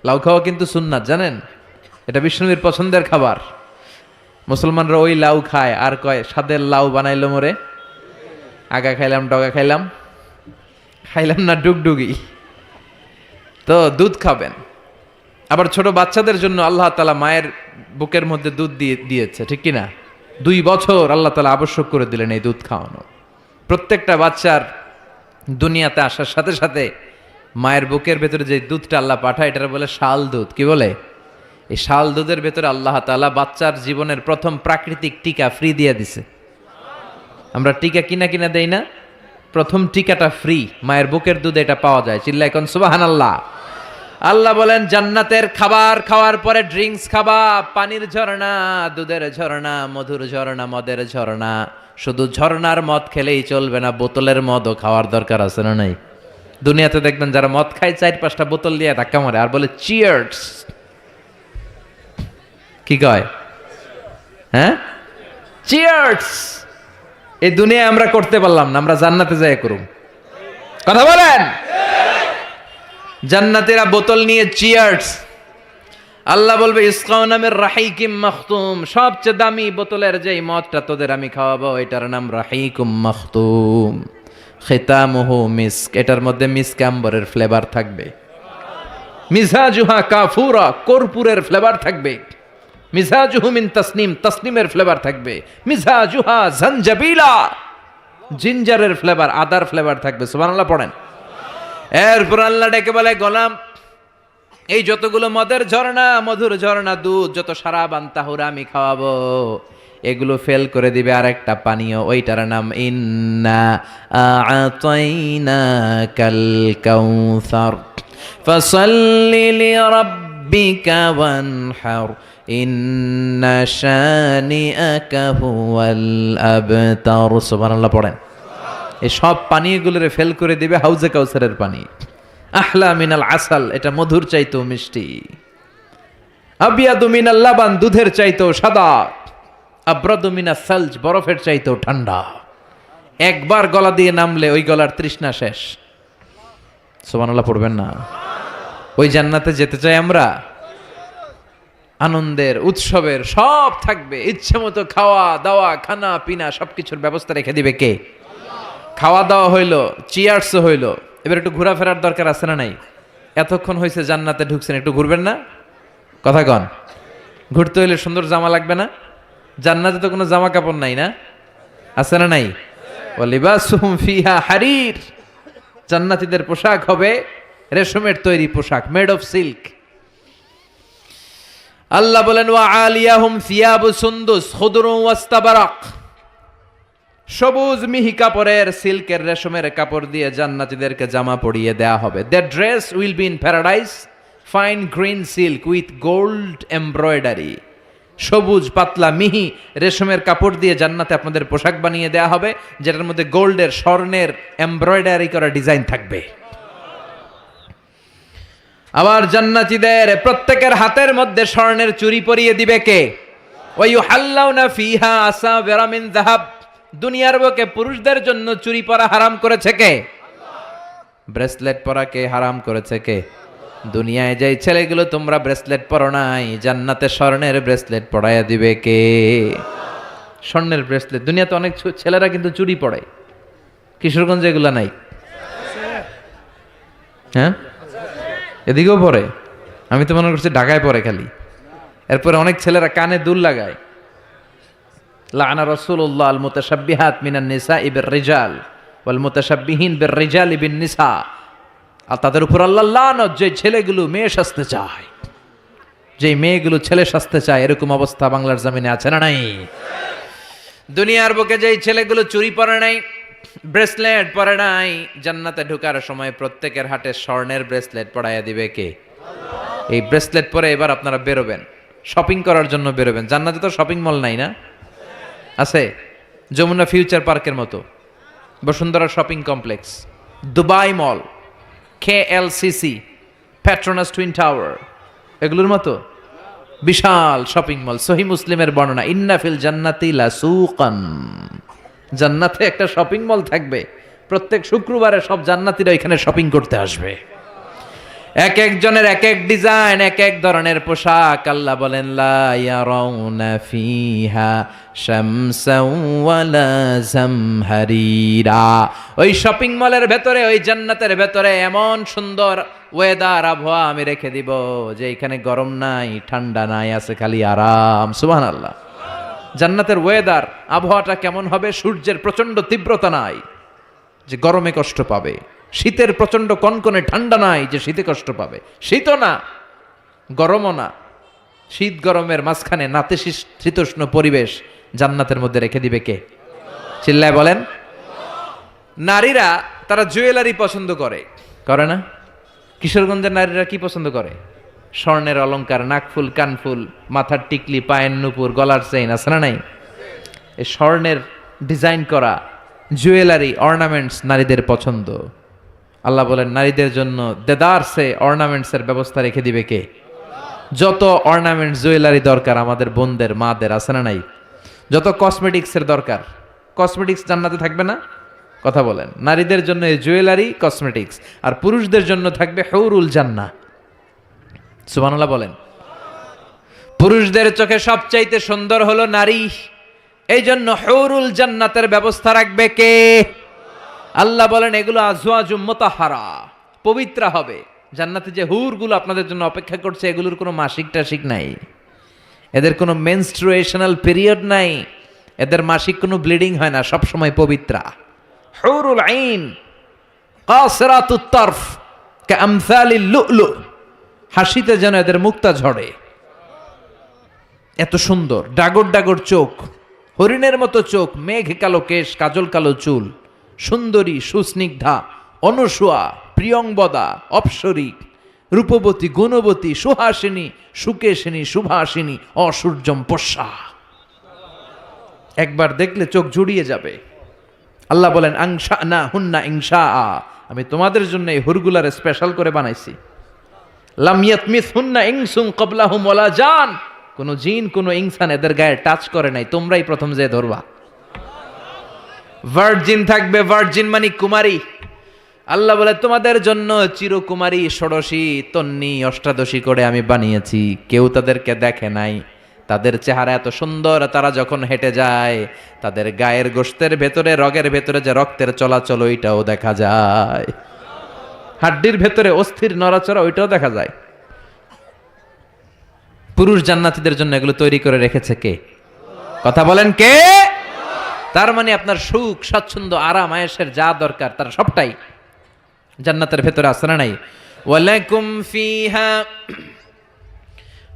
লাউ খাওয়া কিন্তু সুন্নাত, জানেন? এটা বিশ্বনবীর পছন্দের খাবার। মুসলমানরা ওই লাউ খায় আর কয় স্বাদের লাউ বানাইলো মোরে, আগা খাইলাম ডগা খাইলাম, খাইলাম না ডুগডুগি। তো দুধ খাবেন। আবার ছোট বাচ্চাদের জন্য আল্লাহ তাআলা মায়ের বুকের মধ্যে দুধ দিয়েছে, ঠিক কিনা? 2 বছর আল্লাহ তাআলা আবশ্যক করে দিলেন এই দুধ খাওয়ানো। প্রত্যেকটা বাচ্চার দুনিয়াতে আসার সাথে সাথে মায়ের বুকের ভেতরে যে দুধটা আল্লাহ পাঠায় এটার বলে শাল দুধ। কি বলে? এই শাল দুধের ভেতরে আল্লাহ তাআলা বাচ্চার জীবনের প্রথম প্রাকৃতিক টিকা ফ্রি দিয়ে দিছে। আমরা টিকা কিনা দেই না, প্রথম টিকাটা ফ্রি, মায়ের বুকের দুধে এটা পাওয়া যায়। চিল্লা এখন সুবহানাল্লাহ। আল্লাহ বলেন জান্নাতের খাবার খাওয়ার পরে ড্রিঙ্কস খাবা, পানির ঝর্ণা, দুধের ঝর্ণা, মধুর ঝর্ণা, মদের ঝর্ণা। শুধু ঝর্ণার মদ খেলেই চলবে না, বোতলের মদও খাওয়ার দরকার আছে না নাই? দুনিয়াতে দেখবেন যারা মদ খায় 4-5টা বোতল দিয়ে ধাক্কা মারে আর বলে চিয়ার্স। কি কয়? হ্যাঁ, চিয়ার্স। এই দুনিয়ায় আমরা করতে পারলাম না, আমরা জান্নাতে যাই করুম। কথা বলেন। জান্নাতীরা বোতল নিয়ে চিয়ার্স। আল্লাহ বলবে ইসকাউনা মির রাহিকিম মাখতুম, সবচেয়ে দামি বোতলের যেই মদটা তোদের আমি খাওয়াবো এটার নাম রাহিকুম মাখতুম, খিতামুহু মিস্ক, এটার মধ্যে মিস্ক আম্বরের ফ্লেভার থাকবে। মিজাজুহা কাফুরা, কর্পূরের ফ্লেভার থাকবে। মিজাজুহু মিন তাসনিম, তাসনিমের ফ্লেভার থাকবে। মিজাজুহা জানজাবিলা, জিঞ্জারের ফ্লেভার, আদার ফ্লেভার থাকবে। সুবহানাল্লাহ পড়েন। এরপর আল্লাহ ডেকে বলে গোলাম, এই যতগুলো মদের ঝর্ণা, মধুর ঝর্ণা, দুধ, যত সারাবান তাহুরা আমি খাওয়াবো, এগুলো ফেল করে দিবে আরেকটা পানীয়, ওইটার নাম ইন্না আ'তাইনাকাল কাউসার ফাসাল্লি লিরাব্বিকা ওয়ানহার ইন্না শানিআকা হুয়াল আবতার। সুবহানাল্লাহ পড়েন। এই সব পানীয়গুলোরে ফেল করে দিবে হাউজে কাউসারের পানি। আহলা মিনাল আসাল, এটা মধুর চাইতেও মিষ্টি। আবিয়াদু মিনাল লাবান, দুধের চাইতেও সাদা। আব্রাদু মিনাস সালজ, বরফের চাইতেও ঠান্ডা। একবার গলা দিয়ে নামলে ওই গলার তৃষ্ণা শেষ। সুবহানাল্লাহ পড়বেন না? ওই জান্নাতে যেতে চাই আমরা। আনন্দের, উৎসবের সব থাকবে, ইচ্ছে মতো খাওয়া দাওয়া, খানা পিনা সবকিছুর ব্যবস্থা রেখে দিবে কে? খাওয়া দাওয়া হইলো, চিয়ার্সও হইলো, এবার একটু ঘোরাফেরার দরকার আছে না নাই? এতক্ষণ হয়েছে জান্নাতে ঢুকছেন, একটু ঘুরবেন না? কথা কন। ঘুরতে হইলে সুন্দর জামা লাগবে না? জান্নাতে তো কোনো জামা কাপড় নাই না? আছে না নাই? ওয়ালিবাসুহুম ফিহা হারির, জান্নাতীদের পোশাক হবে রেশমের তৈরি পোশাক, মেড অফ সিল্ক। আল্লাহ বলেন ওয়া আলিয়াহুম সিয়াবু সুন্দুস খুদরুন ওয়াস্তাবারাক, সবুজ মিহি কাপড়ের, সিল্কের, রেশমের কাপড় দিয়ে জান্নাতীদেরকে জামা পরিয়ে দেয়া হবে। That dress will be in paradise, fine green silk with gold embroidery. সবুজ পাতলা মিহি রেশমের কাপড় দিয়ে জান্নাতে আপনাদের পোশাক বানিয়ে দেয়া হবে, যেটার মধ্যে গোল্ডের, স্বর্ণের এমব্রয়ডারি করা ডিজাইন থাকবে। আবার জান্নাতীদের প্রত্যেকের হাতের মধ্যে স্বর্ণের চুড়ি পরিয়ে দিবে কে? ওয়া ইউহাল্লাউনা ফিহা আসাবিরা মিন যাহাব, দুনিয়ার বুকে পুরুষদের জন্য চুরি পরা হারাম করেছে কে? ব্রেসলেট পরা কে হারাম করেছে কে? দুনিয়ায় যাই ছেলেগুলো তোমরা ব্রেসলেট পরো নাই, জান্নাতে স্বর্ণের ব্রেসলেট পরাইয়া দিবে কে? স্বর্ণের ব্রেসলেট। দুনিয়াতে অনেক ছেলেরা কিন্তু চুরি পড়ে, কিশোরগঞ্জে এগুলা নাই? হ্যাঁ, এদিকেও পড়ে। আমি তো মনে করছি ঢাকায় পড়ে খালি। এরপরে অনেক ছেলেরা কানে দুল লাগায়। লাআনা রাসূলুল্লাহ আল মুতাশাব্বিহাত মিনান নিসাই বির রিজাল ওয়াল মুতাশাব্বিহিন বির রিজালি বিন নিসা। আর তাদের উপর আল্লাহ লানত, যে ছেলেগুলো মেয়ে সাজতে চায়, যে মেয়েগুলো ছেলে সাজতে চায়, এরকম অবস্থা বাংলার জমিনে আছে না নাই? দুনিয়ার বুকে যেই ছেলেগুলো চুরি পরে নাই, ব্রেসলেট পরে নাই, জান্নাতে ঢোকার সময় প্রত্যেকের হাতে স্বর্ণের ব্রেসলেট পরাইয়া দিবে কে? এই ব্রেসলেট পরে এবার আপনারা বেরোবেন, শপিং করার জন্য বেরোবেন। জান্নাতে তো শপিং মল নাই না? আছে, যমুনা ফিউচার পার্কের মতো, বসুন্ধরা শপিং কমপ্লেক্স, দুবাই মল, KLCC, পেট্রোনাস টুইন টাওয়ার, এগুলোর মতো বিশাল শপিং মল। সহিহ মুসলিমের বর্ণনা, ইন্না ফিল জান্নাতি লাসুকান, জান্নাতে একটা শপিং মল থাকবে। প্রত্যেক শুক্রবারে সব জান্নাতীরা এখানে শপিং করতে আসবে। এক একজনের এক এক ডিজাইন, এক এক ধরনের পোশাক। আল্লাহ বলেন লা ইয়ারাউনা ফিহা শামসাও ওয়ালা জামহারিরা। ওই শপিং মলের ভেতরে, ওই জান্নাতের ভেতরে এমন সুন্দর ওয়েদার, আবহাওয়া আমি রেখে দিব যে এখানে গরম নাই, ঠান্ডা নাই, আছে খালি আরাম। সুবহানাল্লাহ। জান্নাতের ওয়েদার, আবহাওয়াটা কেমন হবে? সূর্যের প্রচন্ড তীব্রতা নাই যে গরমে কষ্ট পাবে, শীতের প্রচন্ড কনকনে ঠান্ডা নাই যে শীতে কষ্ট পাবে, শীতও না গরমও না, শীত গরমের মাঝখানে নাতিশীতোষ্ণ পরিবেশ জান্নাতের মধ্যে রেখে দিবে কে? চিল্লায় বলেন। নারীরা তারা জুয়েলারি পছন্দ করে, করে না? কিশোরগঞ্জের নারীরা কি পছন্দ করে? স্বর্ণের অলংকার, নাকফুল, কানফুল, মাথার টিকলি, পায়ের নুপুর, গলার চেইন, আছে না নাই? এই স্বর্ণের ডিজাইন করা জুয়েলারি, অর্নামেন্টস নারীদের পছন্দ। আল্লাহ বলেন নারীদের জন্য দেদারসে অর্নামেন্টসের ব্যবস্থা রেখে দিবে কে? যত অর্নামেন্টস জুয়েলারি দরকার আমাদের বোনদের, মাদের, আছে না নাই? যত কসমেটিক্সের দরকার, কসমেটিক্স জান্নাতে থাকবে না? কথা বলেন। নারীদের জন্য এই জুয়েলারি, কসমেটিক্স, আর পুরুষদের জন্য থাকবে হুরুল জান্নাহ। সুবহানাল্লাহ বলেন। পুরুষদের চোখে সবচাইতে সুন্দর হলো নারী, এই জন্য হুরুল জান্নাতের ব্যবস্থা রাখবে কে? আল্লাহ বলেন এগুলো আজওয়াজুম মুতাহহারা, পবিত্র হবে। জান্নাতে যে হুরগুলো আপনাদের জন্য অপেক্ষা করছে, এগুলোর কোনো মাসিক টাসিক নাই, এদের কোনো মেনস্ট্রুয়েশনাল পিরিয়ড নাই, এদের মাসিক কোনো ব্লিডিং হয় না, সব সময় পবিত্রা। হুরুল আইন কাসরাতুত তারফ কামসালিল লুলু, হাসিতে যেন এদের মুক্তা ঝরে, এত সুন্দর। ডাগর ডাগর চোখ, হরিণের মতো চোখ, মেঘ কালো কেশ, কাজল কালো চুল, সুন্দরী, সুস্নিগ্ধা, অনুসুয়া, প্রিয়ংবদা, অপ্সরী, রূপবতী, গুণবতী, সুহাসিনী, সুকেশিনী, সুভাসিনী, অসূর্যম পোষা। একবার দেখলে চোখ জুড়িয়ে যাবে। আল্লাহ বলেন আংশা না হুন্না ইংশা, আমি তোমাদের জন্য এই হুরগুলার স্পেশাল করে বানাইছি। লাম ইয়াতমিস হুন্না ইনসুন ক্বাবলাহুম ওয়ালা জান, কোন জিন কোন ইনসান এদের গায়ে টাচ করে নাই, তোমরাই প্রথম যে ধরবা। ভার্জিন থাকবে, ভার্জিন মানে কুমারী। আল্লাহ বলে তোমাদের জন্য চিরকুমারী, ষোড়শী, তন্নি, অষ্টাদশী করে আমি বানিয়েছি, কেউ তাদেরকে দেখে নাই। তাদের চেহারা এত সুন্দর, তারা যখন হেঁটে যায় তাদের গায়ের গোশতের ভেতরে, রগের ভেতরে যে রক্তের চলাচল ওইটাও দেখা যায়, হাড্ডির ভেতরে অস্থির নড়াচড়া ওইটাও দেখা যায়। পুরুষ জান্নাতীদের জন্য এগুলো তৈরি করে রেখেছে কে? কথা বলেন কে? তার মানে আপনার সুখ, স্বাচ্ছন্দ্য, আরাম, আয়েশের যা দরকার তার সবটাই জান্নাতের ভেতরে আছে না নাই? ওয়ালাকুম ফিহা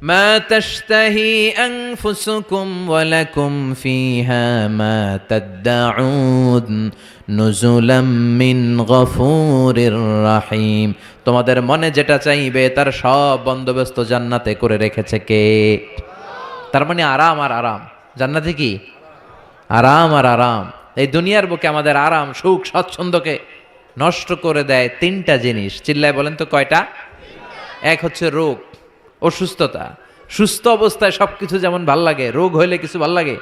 মা তাশতাহি আনফুসুকুম ওয়ালাকুম ফিহা মা তাদউন নুজুলাম মিন গফুরির রহিম। তোমাদের মনে যেটা চাইবে তার সব বন্দোবস্ত জান্নাতে করে রেখেছে কে? তার মানে আরাম আর আরাম। জান্নাতে কি? আরাম আর আরাম। এই দুনিয়ার বুকে আমাদের আরাম, সুখ, স্বাচ্ছন্দ্যকে নষ্ট করে দেয় তিনটা জিনিস। চিল্লায় বলেন তো কয়টা? এক হচ্ছে রোগ, অসুস্থতা। সুস্থ অবস্থায় সবকিছু যেমন ভাল লাগে, রোগ হইলে কিছু ভাল লাগে?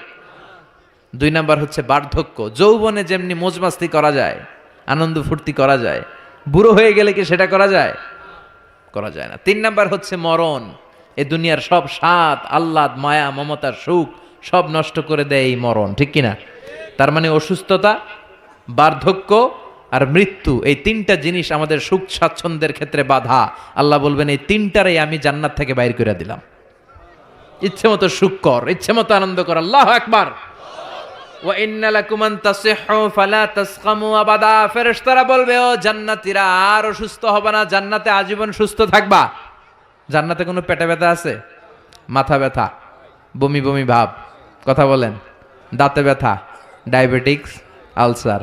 দুই নাম্বার হচ্ছে বার্ধক্য। যৌবনে যেমনি মজমাস্তি করা যায়, আনন্দ ফুর্তি করা যায়, বুড়ো হয়ে গেলে কি সেটা করা যায়? করা যায় না। তিন নাম্বার হচ্ছে মরণ। এই দুনিয়ার সব স্বাদ, আহ্লাদ, মায়া, মমতার সুখ সব নষ্ট করে দেয় এই মরণ, ঠিক কিনা? তার মানে অসুস্থতা, বার্ধক্য আর মৃত্যু, এই তিনটা জিনিস আমাদের সুখ স্বাচ্ছন্দ্যের ক্ষেত্রে বাধা। আল্লাহ বলবেন এই তিনটারই আমি জান্নাত থেকে বাইর করে দিলাম। ইচ্ছে মতো সুখ কর, ইচ্ছে মতো আনন্দ কর। আল্লাহু আকবার। ওয়া ইন্না লাকুম আন তাসিহু ফালা তাসকামু আবাদা। ফেরেশতারা বলবে ও জান্নাতীরা আর অসুস্থ হবে না, জান্নাতে আজীবন সুস্থ থাকবা। জান্নাতে কোনো পেটে ব্যথা আছে? মাথা ব্যথা, বমি বমি ভাব, কথা বলেন, দাঁতে ব্যথা, ডায়াবেটিক্স, আলসার,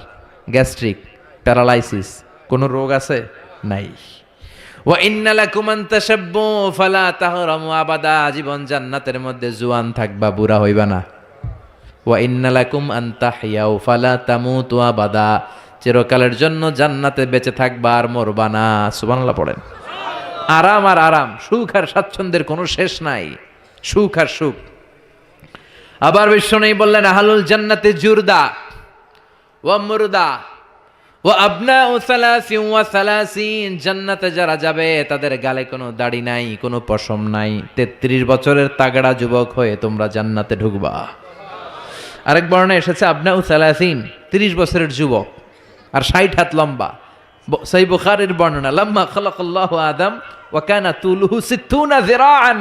গ্যাস্ট্রিক, প্যারালাইসিস, কোনো রোগ আছে? নাই। ওয়া ইন্না লাকুম আন তাশাব্বু ফালা তাহরামু আবাদা। আজীবন জান্নাতের মধ্যে জোয়ান থাকবা, বুড়া হইবা না। ওয়া ইন্না লাকুম আন তাহইয়াউ ফালা তামুতু আবাদা। চিরকালের জন্য জান্নাতে বেঁচে থাকবা আর মরবা না। সুবহানাল্লাহ পড়েন। আরাম আর আরাম, সুখ আর স্বাচ্ছন্দ্যের কোনো শেষ নাই, সুখ আর সুখ। আবার বিশ্বনবী বললেন আহলুল জান্নাতে জুরদা ওয়া মুরদা ওয়া আবনাউ সালাসিন ওয়া সালাসিন। জান্নাতে যারা যাবে তাদের গালে কোনো দাড়ি নাই, কোনো পশম নাই। 33 বছরের তাগড়া যুবক হয়ে তোমরা জান্নাতে ঢুকবা। আরেক বর্ণনা এসেছে আবনাউ সালাসিন, 30 বছরের যুবক আর 60 হাত লম্বা। সহিহ বুখারীর বর্ণনা লাম্মা খালাকাল্লাহু আদম ওয়া কানা তুলুহু 60 যিরাআন।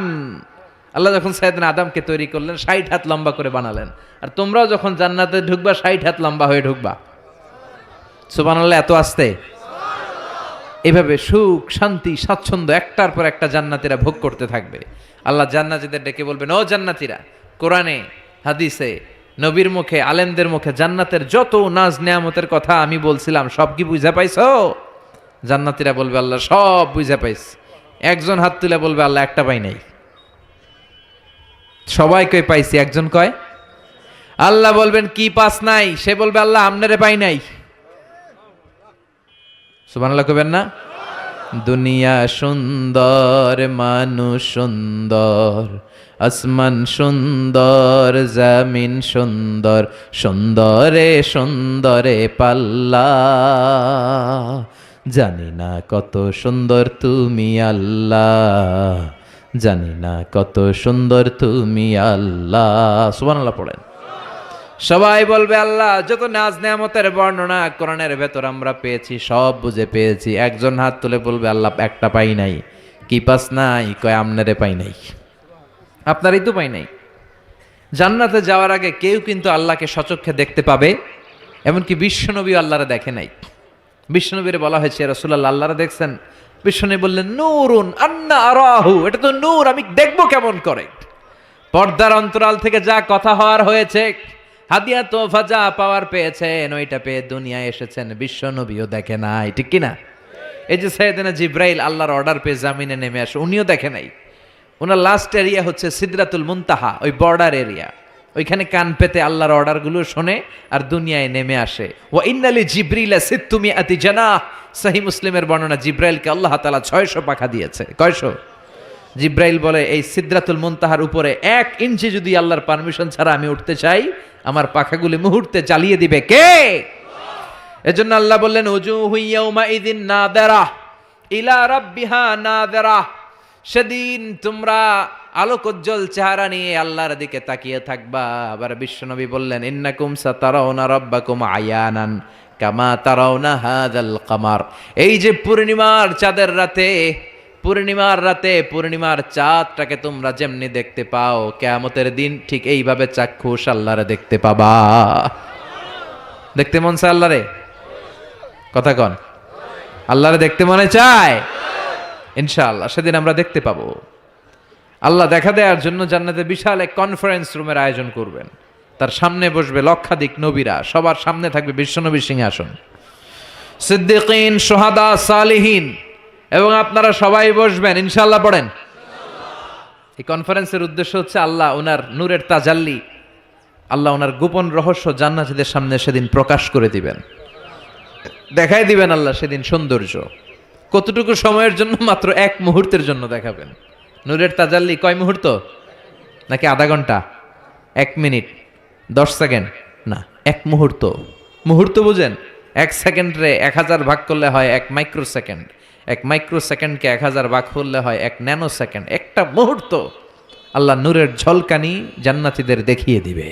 আল্লাহ যখন সাইয়েদনা আদমকে তৈরি করলেন 60 হাত লম্বা করে বানালেন, আর তোমরাও যখন জান্নাতে ঢুকবা 60 হাত লম্বা হয়ে ঢুকবা। সুবহানাল্লাহ। এত আস্তে এভাবে সুখ, শান্তি, স্বাচ্ছন্দ্য একটার পর একটা জান্নাতীরা ভোগ করতে থাকবে। আল্লাহ জান্নাতীদের ডেকে বলবেন ও জান্নাতীরা, কোরআনে, হাদিসে, নবীর মুখে, আলেমদের মুখে জান্নাতের যত নাজ নেয়ামতের কথা আমি বলছিলাম সব কি বুঝা পাইছো? জান্নাতীরা বলবে আল্লাহ সব বুঝে পাইছি। একজন হাত তুলে বলবে আল্লাহ একটা পাই নাই। সবাই কই পাইছি, একজন কয় আল্লাহ বলবেন কি পাস নাই? সে বলবে আল্লাহ আমনেরে পাই নাই। সুবহানাল্লাহ কইবেন না? দুনিয়া সুন্দর, মানুষ সুন্দর, আসমান সুন্দর, জমিন সুন্দর, সুন্দরে সুন্দরে পাল্লা। জানি না কত সুন্দর তুমি আল্লাহ, জানি না কত সুন্দর তুমি আল্লাহ। সুবহানাল্লাহ পড়েন। সবাই বলবে আল্লাহ যত নাজ নেয়ামতের বর্ণনা কোরআনের ভেতর আমরা পেয়েছি সব বুঝে পেয়েছি। একজন হাত তুলে বলবে আল্লাহ একটা পাই নাই। কি পাস নাই? কয় আমনেরে পাই নাই, আপনারই তো পাই নাই। জান্নাতে যাওয়ার আগে কেউ কিন্তু আল্লাহকে সচক্ষে দেখতে পাবে, এমনকি বিশ্বনবী আল্লাহরে দেখে নাই। বিশ্বনবীর বলা হয়েছে রাসূলুল্লাহ আল্লাহরে দেখছেন? বিশ্বনবী বললেন নূরুন আন্না আরাহু, এটা তো নূর, আমি দেখবো কেমন করে। পর্দার অন্তরাল থেকে যা কথা হওয়ার হয়েছে, হাদিয়া তোফা যা পাওয়ার পেয়েছেন, ওইটা পেয়ে দুনিয়ায় এসেছেন, বিশ্বনবীও দেখে নাই, ঠিক কিনা? এই যে সাইয়েদনা জিব্রাইল আল্লাহর অর্ডার পেয়ে জামিনে নেমে আসে, উনিও দেখে নাই। ওনার লাস্ট এরিয়া হচ্ছে সিদরাতুল মুনতাহা, ওই বর্ডার এরিয়া। ওইখানে কান পেতে আল্লাহর অর্ডারগুলো শোনে আর দুনিয়ায় নেমে আসে। ওয়া ইন্নালি জিব্রিলা সিত্তুমিআতি জানাহ, সহিহ মুসলিমের বর্ণনা, জিব্রাইলকে আল্লাহ তাআলা 600 পাখা দিয়েছে। কয়শো? জিব্রাইল বলে এই সিদরাতুল মুনতাহার উপরে 1 ইঞ্চি যদি আল্লাহর পারমিশন ছাড়া আমি উঠতে চাই, আমার পাখাগুলি মুহূর্তে জ্বালিয়ে দিবে কে? এজন্য আল্লাহ বললেন উজুহু ইয়াউমা ইযিন নাদিরা ইলা রাব্বিহা নাদিরা, সেদিন তোমরা আলোকোজ্জ্বল চেহারা নিয়ে আল্লাহর দিকে তাকিয়ে থাকবা। আবার বিশ্বনবী বললেন ইন্নাকুম সাতারাউনা রাব্বাকুম আয়ানান কামা তারাউনা হাযাল কামার, এই যে পূর্ণিমার চাঁদের রাতে, পূর্ণিমার চাঁদটাকে তোমরা যেমনি দেখতে পাও, কিয়ামতের দিন ঠিক এইভাবে চাক্ষুষ আল্লাহরে দেখতে পাবা। দেখতে মন চায় আল্লাহরে? কথা কন, আল্লাহরে দেখতে মনে চায়? ইনশাআল্লাহ সেদিন আমরা দেখতে পাবো। আল্লাহ দেখা দেওয়ার জন্য জান্নাতে বিশাল এক কনফারেন্স রুমের আয়োজন করবেন। তার সামনে বসবে লক্ষাধিক নবীরা, সবার সামনে থাকবে বিশ্বনবীর সিংহাসন, সিদ্দিকিন, শুহাদা, সালিহিন, এবং আপনারা সবাই বসবেন ইনশাআল্লাহ। পড়েন। এই কনফারেন্সের উদ্দেশ্য হচ্ছে আল্লাহ ওনার নূরের তাজাল্লি, আল্লাহ ওনার গোপন রহস্য জান্নাতীদের সামনে সেদিন প্রকাশ করে দিবেন, দেখাই দিবেন আল্লাহ সেদিন সৌন্দর্য। কতটুকু সময়ের জন্য? মাত্র 1 মুহূর্তের জন্য দেখাবেন। নূরের তাজাল্লি কয় মুহূর্ত? নাকি আধা ঘন্টা, 1 মিনিট, 10 সেকেন্ড? না, 1 মুহূর্ত। মুহূর্ত বুঝেন? 1 সেকেন্ডে 1000 ভাগ করলে হয় 1 মাইক্রো সেকেন্ড, 1 মাইক্রো সেকেন্ডকে 1000 ভাগ করলে হয় 1 ন্যানো সেকেন্ড। একটা মুহূর্ত আল্লাহ নূরের ঝলকানি জান্নাতীদের দেখিয়ে দিবে।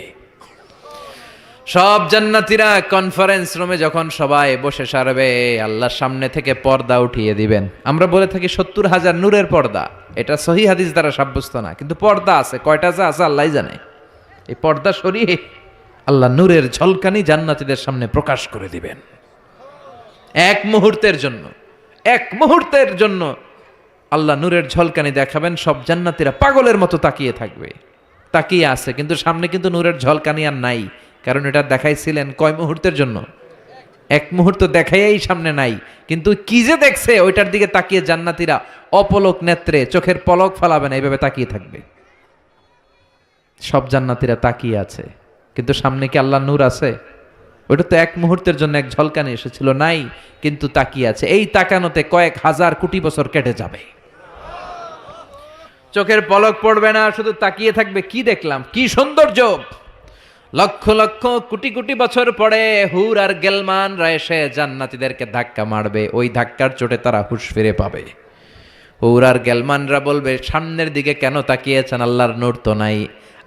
সব জান্নাতীরা কনফারেন্স রুমে যখন সবাই বসে সারবে, আল্লাহর সামনে থেকে পর্দা উঠিয়ে দিবেন। আমরা বলে থাকি 70,000 নূরের পর্দা, এটা সহিহ হাদিস দ্বারা সাব্যস্ত না, কিন্তু পর্দা আছে। কয়টা যে আছে আল্লাহই জানে। এই পর্দা সরিয়ে আল্লাহ নূরের ঝলকানি জান্নাতীদের সামনে প্রকাশ করে দিবেন। 1 মুহূর্তের জন্য, 1 মুহূর্তের জন্য আল্লাহ নূরের ঝলকানি দেখাবেন। সব জান্নাতীরা পাগলের মতো তাকিয়ে থাকবে, তাকিয়ে আছে, কিন্তু সামনে কিন্তু নূরের ঝলকানি আর নাই। কারণ এটা দেখাইছিলেন কয় মুহূর্তের জন্য? 1 মুহূর্ত দেখাইয়াই সামনে নাই। কিন্তু কি যে দেখছে ওইটার দিকে তাকিয়ে জান্নাতীরা অপলক নেত্রে, চোখের পলক ফালাবে না, এইভাবে তাকিয়ে থাকবে। সব জান্নাতীরা তাকিয়ে আছে, কিন্তু সামনে কি আল্লাহ নূর আছে? ওইটা তো 1 মুহূর্তের জন্য এক ঝলকানি এসেছিল, নাই, কিন্তু তাকিয়ে আছে। এই তাকানোতে কয়েক হাজার কোটি বছর কেটে যাবে, চোখের পলক পড়বে না, শুধু তাকিয়ে থাকবে। কি দেখলাম, কি সৌন্দর্য! লক্ষ লক্ষ কোটি কোটি বছর পরে হুর আর গেলমানরা এসে জান্নাতীদেরকে ধাক্কা মারবে। ওই ধাক্কার চোটে তারা হুঁশ ফিরে পাবে। হুর আর গেলমানরা বলবে সামনের দিকে কেন তাকিয়েছেন? আল্লাহর নূর তো নাই,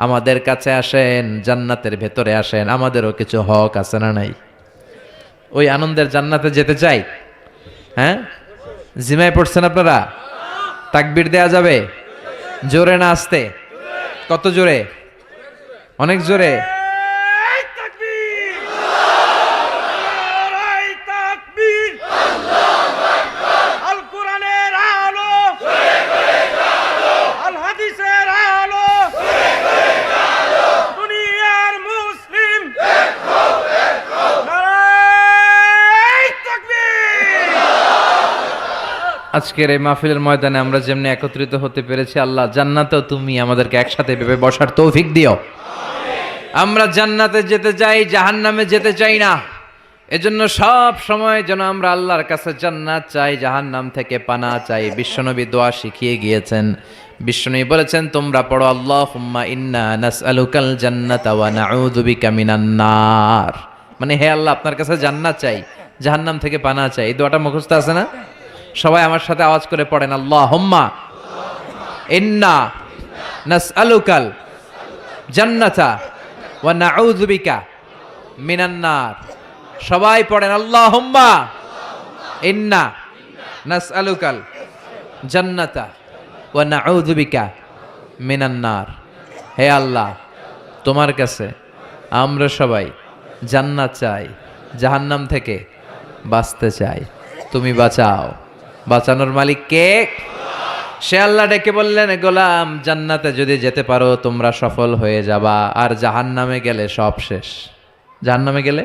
আমাদের কাছে আসেন, জান্নাতের ভেতরে আসেন, আমাদেরও কিছু হক আছে না নাই? ওই আনন্দের জান্নাতে যেতে চাই। হ্যাঁ, জিমায় পড়ছেন আপনারা? তাকবীর দেয়া যাবে? জোরে না আস্তে? কত জোরে? অনেক জোরে। আজকের এই মাহফিলের ময়দানে আমরা যেমনি একত্রিত হতে পেরেছি, আল্লাহ জান্নাতেও তুমি আমাদেরকে একসাথে ভেবে বসার তৌফিক দিও। আমরা জান্নাতে যেতে চাই, জাহান্নামে যেতে চাই না। এজন্য সব সময় যেন আমরা আল্লাহর কাছে জান্নাত চাই, জাহান্নাম থেকে পানা চাই। বিশ্বনবী দোয়া শিখিয়ে গিয়েছেন। বিশ্বনবী বলেছেন, তোমরা পড়ো আল্লাহুম্মা ইন্না নাসআলুকাল জান্নাতা ওয়া নাউযু বিকা মিনান নার। মানে হে আল্লাহ, আপনার কাছে জান্নাত চাই, জাহান্নাম থেকে পানা চাই। এই দোয়াটা মুখস্থ আছে না? সবাই আমার সাথে আওয়াজ করে পড়েন, আল্লাহুম্মা ইন্না নাসআলুকাল জান্নাতা ওয়া নাউযু বিকা মিনান নার। সবাই পড়েন, আল্লাহুম্মা ইন্না নাসআলুকাল জান্নাতা ওয়া নাউযু বিকা মিনান নার। হে আল্লাহ, তোমার কাছে আমরা সবাই জান্নাত চাই, জাহান্নাম থেকে বাঁচতে চাই। তুমি বাঁচাও। বাঁচানোর মালিক কে? সে আল্লাহ ডেকে বললেন, গোলাম জান্নাতে যদি যেতে পারো তোমরা সফল হয়ে যাবা, আর জাহান্নামে গেলে সব শেষ। জাহান্নামে গেলে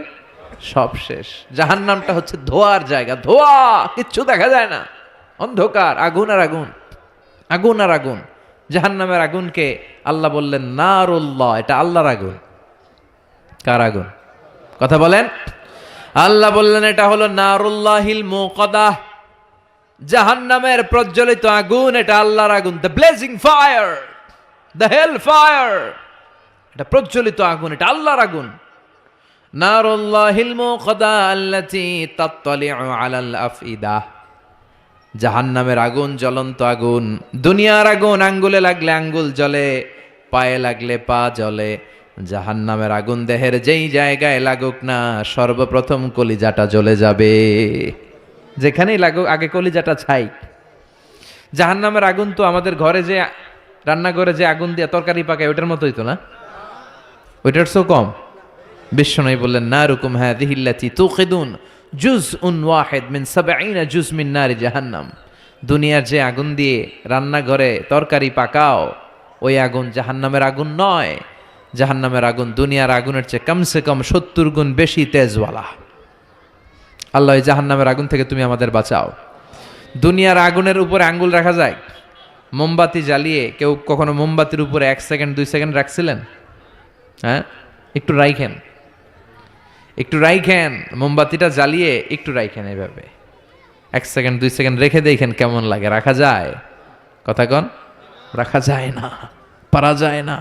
সব শেষ। জাহান্নামটা হচ্ছে ধোয়ার জায়গা, ধোয়া, কিচ্ছু দেখা যায় না, অন্ধকার, আগুন আর আগুন, আগুন আর আগুন। জাহান্নামের আগুনকে আল্লাহ বললেন নারুল্লাহ, এটা আল্লাহর আগুন। কার আগুন? কথা বলেন। আল্লাহ বললেন এটা হলো নারুল্লাহিল মুকাদা, জাহান্নামের প্রজ্বলিত আগুন, এটা আল্লাহর আগুন। The blazing fire, the hell fire, এটা প্রজ্বলিত আগুন, এটা আল্লাহর আগুন। নারুল্লাহিল মুকাদা আল্লাতী তাত্তালিউ আলাল আফইদা, জাহান্নামের আগুন জ্বলন্ত আগুন। দুনিয়ার আগুন আঙ্গুলে লাগলে আঙ্গুল জ্বলে, পায়ে লাগলে পা জ্বলে। জাহান্নামের আগুন দেহের যেই জায়গায় লাগুক না, সর্বপ্রথম কলিজাটা জ্বলে যাবে। যেখানেই লাগুক আগে কলিজাটা ছাই। জাহান্নামের আগুন তো আমাদের ঘরে যে রান্নাঘরে যে আগুন দিয়ে তরকারি পাকায় ওইটার মতোই তো না, ওইটার চেয়েও কম। বিশ্বনবী বললেন, নারুকুম হাযিহিল্লাতী তুকিদুন জুজউন ওয়াহিদ মিন ৭০ জুজ মিন নারি জাহান্নাম। দুনিয়ার যে আগুন দিয়ে রান্নাঘরে তরকারি পাকাও, ওই আগুন জাহান্নামের আগুন নয়। জাহান্নামের আগুন দুনিয়ার আগুনের চেয়ে কমসে কম ৭০ গুণ বেশি তেজওয়ালা। আল্লাহ, এই জাহান্নামের আগুন থেকে তুমি আমাদের বাঁচাও। দুনিয়ার আগুনের উপরে আঙ্গুল রাখা যায়? মোমবাতি জ্বালিয়ে কেউ কখনো মোমবাতির উপরে ১ সেকেন্ড ২ সেকেন্ড রাখছিলেন? হ্যাঁ, একটু রাইখেন, একটু রাইখেন, মোমবাতিটা জ্বালিয়ে একটু রাইখেন, এইভাবে ১ সেকেন্ড ২ সেকেন্ড রেখে দেখেন কেমন লাগে। রাখা যায়? কথা কন। রাখা যায় না, পারা যায় না।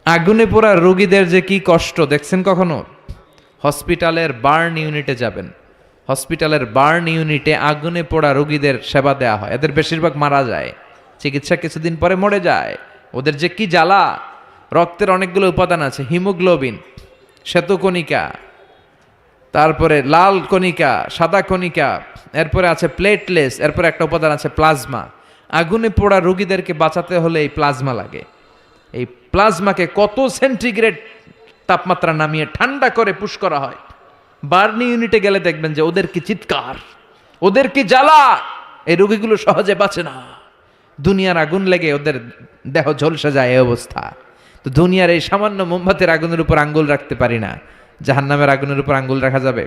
আগুনে পোড়া রোগীদের যে কি কষ্ট দেখছেন কখনো? হসপিটালের বার্ন ইউনিটে যাবেন, হসপিটালের বার্ন ইউনিটে আগুনে পোড়া রোগীদের সেবা দেওয়া হয়। এদের বেশিরভাগ মারা যায়, চিকিৎসা কিছুদিন পরে মরে যায়। ওদের যে কি জ্বালা! রক্তের অনেকগুলো উপাদান আছে, হিমোগ্লোবিন, শ্বেতকণিকা, তারপরে লাল কণিকা, সাদা কণিকা, এরপরে আছে প্লেটলেস, এরপরে একটা উপাদান আছে প্লাজমা। আগুনে পোড়া রোগীদেরকে বাঁচাতে হলে এই প্লাজমা লাগে। এই প্লাজমাকে কত সেন্টিগ্রেড তাপমাত্রা নামিয়ে ঠান্ডা করে পুশ করা হয়। বার্নি ইউনিটে গেলে দেখবেন যে ওদের কি চিৎকার, ওদের কি জ্বালা! এই রোগীগুলো সহজে বাঁচে না। দুনিয়ার আগুন লেগে ওদের দেহ ঝলসে যায়, এই অবস্থা। তো দুনিয়ার এই সামান্য মোমবাতির আগুনের উপর আঙ্গুল রাখতে পারি না, জাহান্নামের আগুনের উপর আঙ্গুল রাখা যাবে?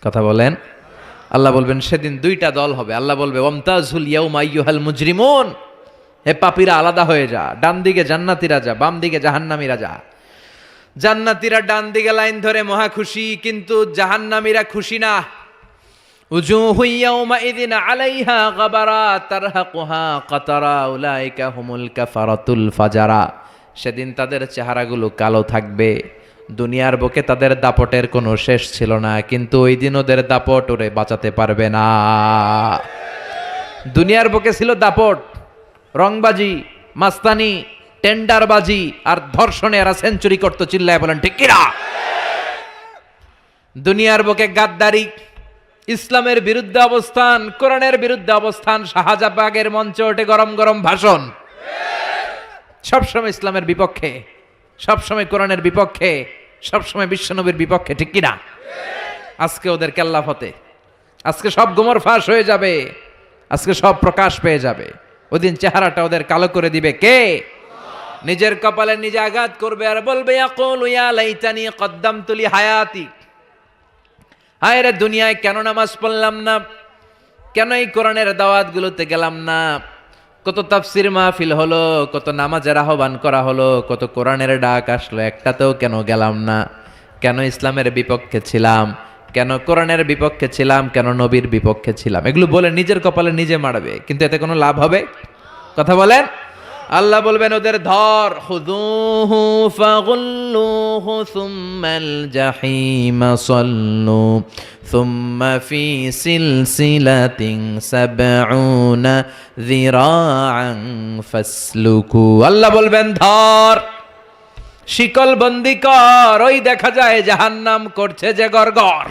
কথা বলেন। আল্লাহ বলবেন সেদিন দুইটা দল হবে। আল্লাহ বলবে, ওয়ামতাজুল ইয়াউমা আইয়ুহাল মুজরিমুন, হে পাপীরা আলাদা হয়ে যা। ডান দিকে জান্নাতীরা যা, বাম দিকে জাহান্নামীরা যা। জান্নাতীরা ডান দিকে লাইন ধরে মহা খুশি, কিন্তু জাহান্নামীরা খুশি না। উজুহু ইয়াউমাইযিন আলাইহা গাবারা তারহাকুহা কাতারা উলাইকা হুমুল কাফারাতুল ফাজারা। সেদিন তাদের চেহারাগুলো কালো থাকবে। দুনিয়ার বুকে তাদের দাপটের কোনো শেষ ছিল না, কিন্তু ওই দিন ওদের দাপট ওরে বাঁচাতে পারবে না। দুনিয়ার বুকে ছিল দাপট, রংবাজি, মাস্তানি, টেন্ডারবাজি আর ধর্ষণে এরা সেঞ্চুরি করতো। চিল্লায় বলেন ঠিক কিনা? দুনিয়ার বুকে গাদ্দারি, ইসলামের বিরুদ্ধে অবস্থান, কোরআনের বিরুদ্ধে অবস্থান, শাহজাবাগের মঞ্চে ওঠে গরম গরম ভাষণ, সবসময় ইসলামের বিপক্ষে, সবসময় কোরআনের বিপক্ষে, সবসময় বিশ্বনবীর বিপক্ষে। ঠিক কিনা? আজকে ওদের কেল্লা ফতে, আজকে সব গোমর ফাঁস হয়ে যাবে, আজকে সব প্রকাশ পেয়ে যাবে। ওদিন চেহারাটা ওদের কালো করে দিবে কে? নিজের কপালে নিজে আঘাত করবে আর বলবে, ইয়াকুলু ইয়া লাইতানি কদ্দামতু লি হায়াতি, হায় রে দুনিয়ায় কেন নামাজ পড়লাম না, কেন এই কোরআনের দাওয়াতগুলোতে গেলাম না? কত তাফসির মাহফিল হলো, কত নামাজের আহ্বান করা হলো, কত কোরআনের ডাক আসলো, একটাতেও কেন গেলাম না? কেন ইসলামের বিপক্ষে ছিলাম? কেন কোরআনের বিপক্ষে ছিলাম? কেন নবীর বিপক্ষে ছিলাম? এগুলো বলে নিজের কপালে নিজে মারবে, কিন্তু এতে কোনো লাভ হবে? কথা বলেন। আল্লাহ বলবেন ওদের ধর, খুযূহু ফাগুল্লুহু সুম্মাল জাহিমা সাল্লু সুম্মা ফি সিলসিলাতিন সাবউনা যিরাআন ফাসলুকু। আল্লাহ বলবেন ধর, শিকল বন্দি কর, ওই দেখা যায় জাহান্নাম করছে যে গরগর,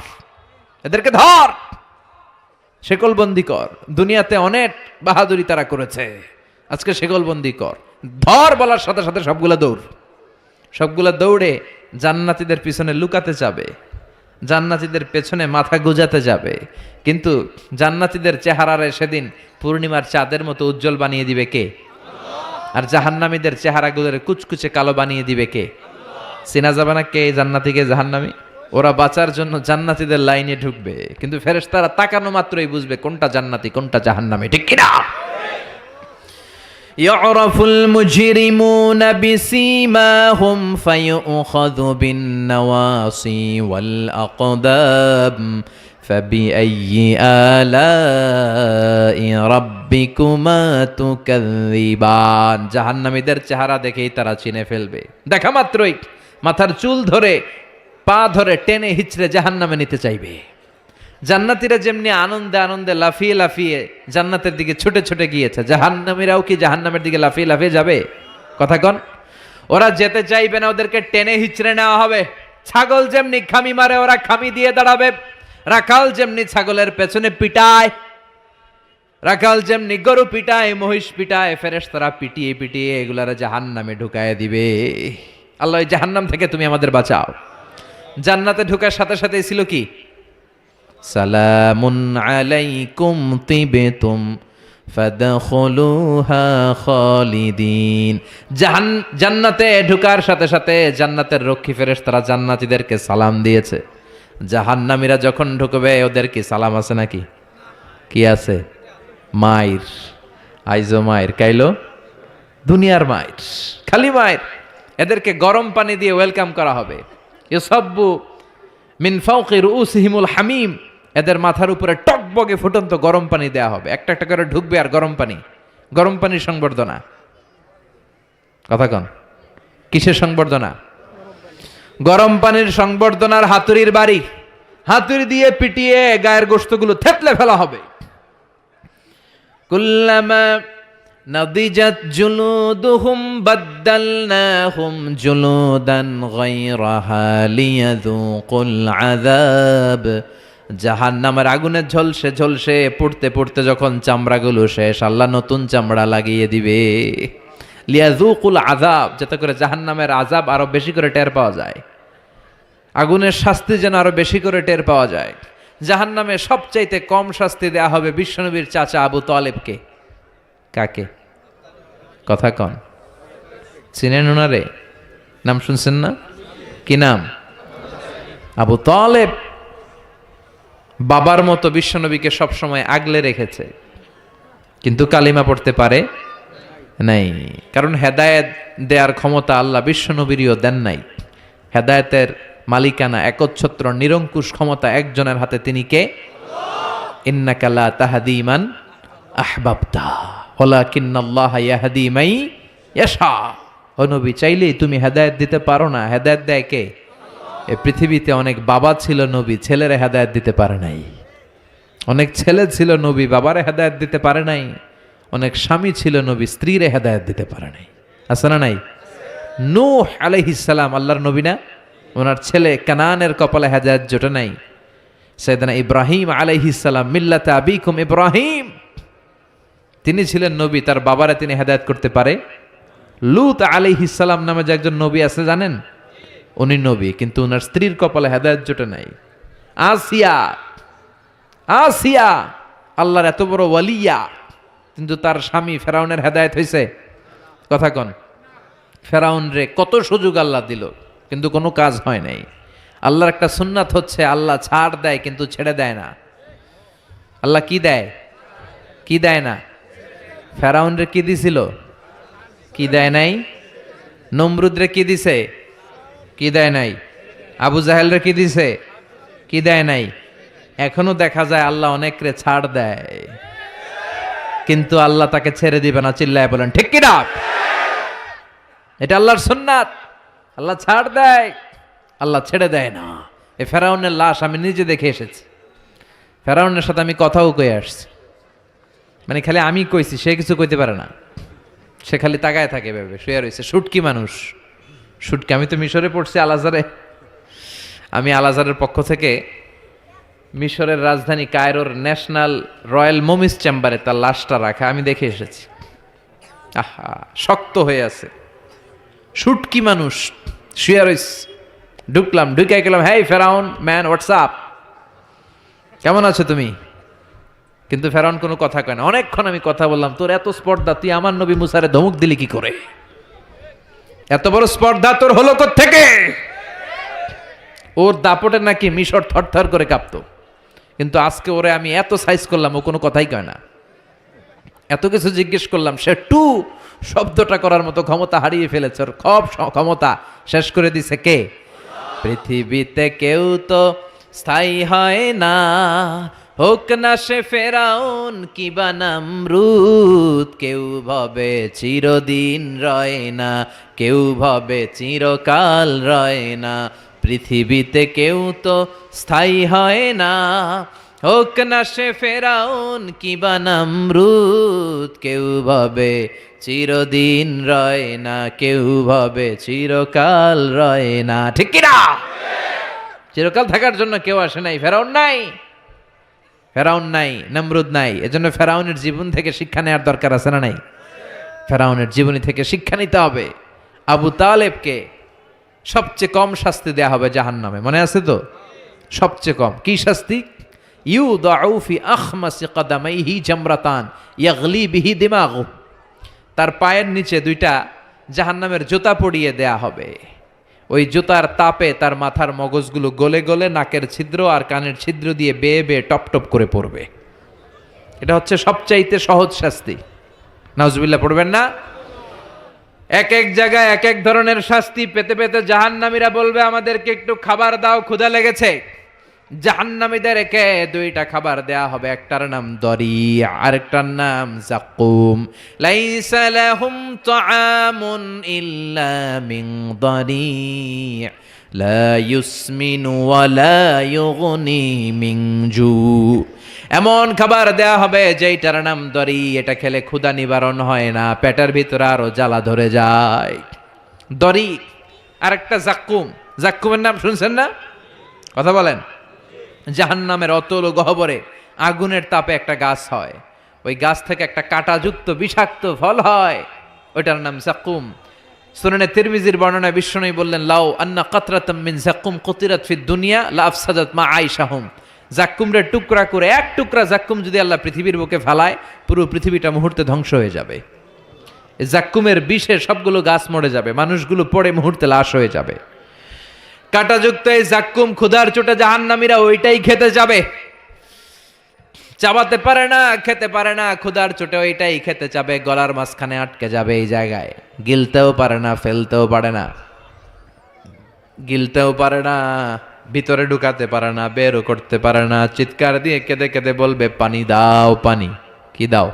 এদেরকে ধর, শিকল বন্দি কর। দুনিয়াতে অনেক বাহাদুরি তারা করেছে, আজকে শিকলবন্দি কর। ধর বলার সাথে সাথে সবগুলা দৌড়ে জান্নাতীদের পিছনে লুকাতে যাবে, জান্নাতীদের পেছনে মাথা গুজাতে যাবে। কিন্তু জান্নাতীদের চেহারারে সেদিন পূর্ণিমার চাঁদের মতো উজ্জ্বল বানিয়ে দিবে কে? আর জাহান্নামীদের চেহারাগুলোর কুচকুচে কালো বানিয়ে দিবে কে? চেনা যাবে না কে জান্নাতি কে জাহান্নামী। ওরা বাঁচার জন্য জান্নাতীদের লাইনে ঢুকবে, কিন্তু ফেরেশতারা তাকানো মাত্রই বুঝবে কোনটা জান্নাতি কোনটা জাহান্নামী, ঠিক কিনা? يعرف المجرمون بسيماهم فيؤخذ بالنواصي والأقدام فبأي آلاء ربكما تكذبان। জাহান্নামীদের চেহারা দেখেই তারা চিনে ফেলবে, দেখা মাত্রই মাথার চুল ধরে পা ধরে টেনে হিচড়ে জাহান্নামে নিতে চাইবে। জান্নাতীরা যেমনি আনন্দে আনন্দে লাফিয়ে লাফিয়ে জান্নাতের দিকে ছুটে ছুটে গিয়েছে, জাহান্নামীরাও কি জাহান্নামের দিকে লাফিয়ে লাফিয়ে যাবে? কথা কন। ওরা যেতে চাইবে না, ওদেরকে টেনে হিচড়ে নেওয়া হবে। ছাগল যেমনি খামি মারে ওরা খামি দিয়ে দাঁড়াবে, রাখাল যেমনি ছাগলের পেছনে পিটায়, রাখাল যেমনি গরু পিটায়, মহিষ পিটায়, ফেরেশতারা পিটিয়ে পিটিয়ে এগুলারা জাহান্নামে ঢুকায় দিবে। আল্লাহ এই জাহান্নাম থেকে তুমি আমাদের বাঁচাও। জান্নাতে ঢোকার সাথে সাথে ছিল কি? সালামুন আলাইকুম তিবতুম ফাদখুলুহা খালিদিন। জান্নাতে ঢোকার সাথে সাথে জান্নাতের রক্ষী ফেরেশতারা জান্নাতীদেরকে সালাম দিয়েছে। জাহান্নামীরা যখন ঢুকবে ওদের কি সালাম আছে নাকি? কি আছে? মাইর, আইজো মাইর, কাইলো দুনিয়ার মাইর, খালি মাইর। এদেরকে গরম পানি দিয়ে ওয়েলকাম করা হবে। ইউসাব্বু মিন ফাওকি রুউসিহিমুল হামিম, এদের মাথার উপরে টকবগে ফুটন্ত গরম পানি দেয়া হবে। একটা একটা করে ঢুকবে আর গরম পানির সংবর্ধনা। কথা কন, কিসের সংবর্ধনা? গরম পানির সংবর্ধনার হাতুড়ির বাড়ি, হাতুড়ি দিয়ে পিটিয়ে গায়ের গোশতগুলো থেতলে ফেলা হবে। কুল্লামা নাদিজাত জুলুদুহুম বাদদালনাহুম জুলুদান গায়রাহা লিয়াযুকুল আযাব। জাহান্নামের আগুনে ঝলসে ঝলসে পড়তে পড়তে যখন চামড়াগুলো শেষ, আল্লাহ নতুন চামড়া লাগিয়ে দিবে। লিয়াযুকুল আযাব, যাতে করে জাহান্নামের আযাব আরো বেশি করে টের পাওয়া যায়, আগুনের শাস্তি যেন আরো বেশি করে টের পাওয়া যায়। জাহান্নামে সবচাইতে কম শাস্তি দেয়া হবে বিশ্বনবীর চাচা আবু তালেবকে। কাকে? কথা কন, চিনেন ওনারে? নাম শুনছেন না? কি নাম? আবু তালেব। বাবার মতো বিশ্বনবীকে সবসময় আগলে রেখেছে, কিন্তু কালিমা পড়তে পারে নাই, কারণ হেদায়েত দেওয়ার ক্ষমতা আল্লাহ বিশ্বনবীরও দেন নাই। হেদায়েতের মালিকানা, একচ্ছত্র নিরঙ্কুশ ক্ষমতা একজনের হাতে, তিনি কে? ইন্নাকা লা তাহদি মান আহবাবতা ওয়ালাকিন্নাল্লাহা ইয়াহদি মান ইয়াশা। ও নবী, চাইলেই তুমি হেদায়েত দিতে পারো না। হেদায়েত দেয় কে? এই পৃথিবীতে অনেক বাবা ছিল নবী, ছেলেরা হেদায়েত দিতে পারে নাই। অনেক ছেলে ছিল নবী, বাবারে হেদায়েত দিতে পারে নাই। অনেক স্বামী ছিল নবী, স্ত্রীরে হেদায়েত দিতে পারে নাই। আছে না নাই? নূহ আলাইহিস সালাম আল্লাহর নবী না? ওনার ছেলে কানানের কপালে হেদায়েত জোটে নাই। সাইয়েদনা ইব্রাহিম আলাইহিস সালাম, মিল্লাতে আবিকুম ইব্রাহিম, তিনি ছিলেন নবী, তার বাবারে তিনি হেদায়েত করতে পারে? লূত আলাইহিস সালাম নামে যে একজন নবী আছে জানেন? উনি নবী, কিন্তু ওনার স্ত্রীর কপালে হেদায়েত জোটে নাই। আসিয়া আল্লাহর এত বড় ওয়ালিয়া, কিন্তু তার স্বামী ফেরাউনের হেদায়েত হয়েছে? কথা কন। ফেরাউন রে কত সুযোগ আল্লাহ দিল, কিন্তু কোনো কাজ হয় নাই। আল্লাহর একটা সুন্নাত হচ্ছে আল্লাহ ছাড় দেয় কিন্তু ছেড়ে দেয় না। আল্লাহ কি দেয়? কি দেয় না? ফেরাউনরে কি দিছিল? কি দেয় নাই? নমরুদরে কি দিছে? কি দেয় নাই? আবু জাহেলরে কি দিছে? কি দেয় নাই? এখনো দেখা যায় আল্লাহ অনেকরে ছাড় দেয়, কিন্তু আল্লাহ তাকে ছেড়ে দিবে না। চিল্লায় বলেন ঠিক কিনা? এটা আল্লাহর সুন্নাত। আল্লাহ ছাড় দেয়, আল্লাহ ছেড়ে দেয় না। এই ফেরাউনের লাশ আমি নিজে দেখে এসেছি। ফেরাউনের সাথে আমি কথাও কয়ে আসছি, মানে খালি আমি কইছি, সে কিছু কইতে পারে না। সে খালি তাকায় থাকে, ভেবে শুয়ে রয়েছে। শুটকি মানুষ, শুটকি। আমি তো মিশরে পড়ছি, আল আজহারে। আমি আল আজহারের পক্ষ থেকে মিশরের রাজধানী কায়রোর ন্যাশনাল রয়্যাল মমিস চেম্বারে তার লাশটা রাখা আমি দেখে এসেছি। আহা, শক্ত হয়ে আছে, শুটকি মানুষ শুয়ে রয়েছে। ঢুকলাম, ঢুকে গেলাম, হেই ফেরাউন ম্যান, হোয়াটসঅ্যাপ, কেমন আছো তুমি? কিন্তু ফেরাউন কোনো কথা কয় না। অনেকক্ষণ আমি কথা বললাম, তোর এত স্পর্ধা, তুই আমার নবী মুসারে ধমক দিলি কি করে? এত বড় স্পর্ধা তোর হলো কোত্থেকে? ওর দাপটে নাকি মিশর থরথর করে কাঁপতো, কিন্তু আজকে ওরে আমি এত সাইজ করলাম, ও কোনো কথাই কয় না। এত কিছু জিজ্ঞেস করলাম, সে টু শব্দটা করার মতো ক্ষমতা হারিয়ে ফেলেছে। ওর সব ক্ষমতা শেষ করে দিছে কে? পৃথিবীতে কেউ তো স্থায়ী হয় না, হোক না সে ফেরাউন কিবা নমরুদ। কেউ ভাবে চিরদিন রয় না, কেউ ভাবে চিরকাল রয় না। পৃথিবীতে কেউ তো স্থায়ী হয় না, হোক না সে ফেরাউন কিবা নমরুদ। কেউ ভাবে চিরদিন রয় না, কেউ ভাবে চিরকাল রয় না। ঠিক কিনা? চিরকাল থাকার জন্য কেউ আসে নাই। ফেরাউন নাই, ফেরাউন নাই, নমরুদ নাই। এজন্য ফেরাউনের জীবন থেকে শিক্ষা নেওয়ার দরকার আছে না নাই? ফেরাউনের জীবনী থেকে শিক্ষা নিতে হবে। আবু তালেবকে সবচেয়ে কম শাস্তি দেয়া হবে জাহান্নামে, মনে আছে তো? সবচেয়ে কম কি শাস্তি? ইউদাউ ফি আখমাসি কদামাইহি জামরাতান ইয়াগলি বিহি দিমাগু। তার পায়ের নিচে দুইটা জাহান্নামের জুতা পরিয়ে দেয়া হবে। ওই জুতার তাপে তার মাথার মগজগুলো গলে গলে নাকের ছিদ্র আর কানের ছিদ্র দিয়ে বেয়ে বেয়ে টপ টপ করে পড়বে। এটা হচ্ছে সবচাইতে সহজ শাস্তি। নাউজুবিল্লাহ পড়বেন না? এক এক জায়গায় এক এক ধরনের শাস্তি পেতে পেতে জাহান্নামীরা বলবে, আমাদেরকে একটু খাবার দাও, ক্ষুধা লেগেছে। জাহান্নামীদেরকে দুইটা খাবার দেয়া হবে, একটার নাম দরি, আরেকটার নাম জাকুম। লাইসা লাহুম তাআমুন ইল্লা মিন দরি লা ইউসমিনু ওয়া লা ইউগনি মিন জু। এমন খাবার দেয়া হবে যেইটার নাম দরি, এটা খেলে ক্ষুধা নিবারণ হয় না, পেটের ভিতরে আরো জ্বালা ধরে যায়। দরি। আরেকটা জাক্কুম। জাক্কুমের নাম শুনছেন না? কথা বলেন। জাহান্নামের অতল গহ্বরে আগুনের তাপে একটা গাছ হয়, ওই গাছ থেকে একটা কাঁটাযুক্ত বিষাক্ত ফল হয়, ওইটার নাম জাক্কুম। সুনানে তিরমিজির বর্ণনায় বিশ্বনবী বললেন, লাউ আন্না কাতরাতাম মিন জাক্কুম কুতিরাত ফিদ দুনিয়া লা আফসাদাত মা আইশাহুম। জাক্কুমরে টুকরা করে, এক টুকরা জাক্কুম যদি আল্লাহ পৃথিবীর বুকে ফেলায়, পুরো পৃথিবীটা মুহূর্তে ধ্বংস হয়ে যাবে। জাক্কুমের বিষে সবগুলো গাছ মরে যাবে, মানুষগুলো পড়ে মুহূর্তে লাশ হয়ে যাবে। কাঁটাযুক্ত এই জাক্কুম ক্ষুধার চোটে জাহান্নামীরা ওইটাই খেতে যাবে। চাবাতে পারে না, খেতে পারে না, ক্ষুধার চোটে ওইটাই খেতে যাবে, গলার মাঝখানে আটকে যাবে এই জায়গায়। গিলতেও পারে না, ফেলতেও পারে না, গিলতেও পারে না, ভিতরে ঢুকাতে পারে না, বেরও করতে পারে না। চিৎকার দিয়ে কেঁদে কেঁদে বলবে, পানি দাও, পানি। কি দাও?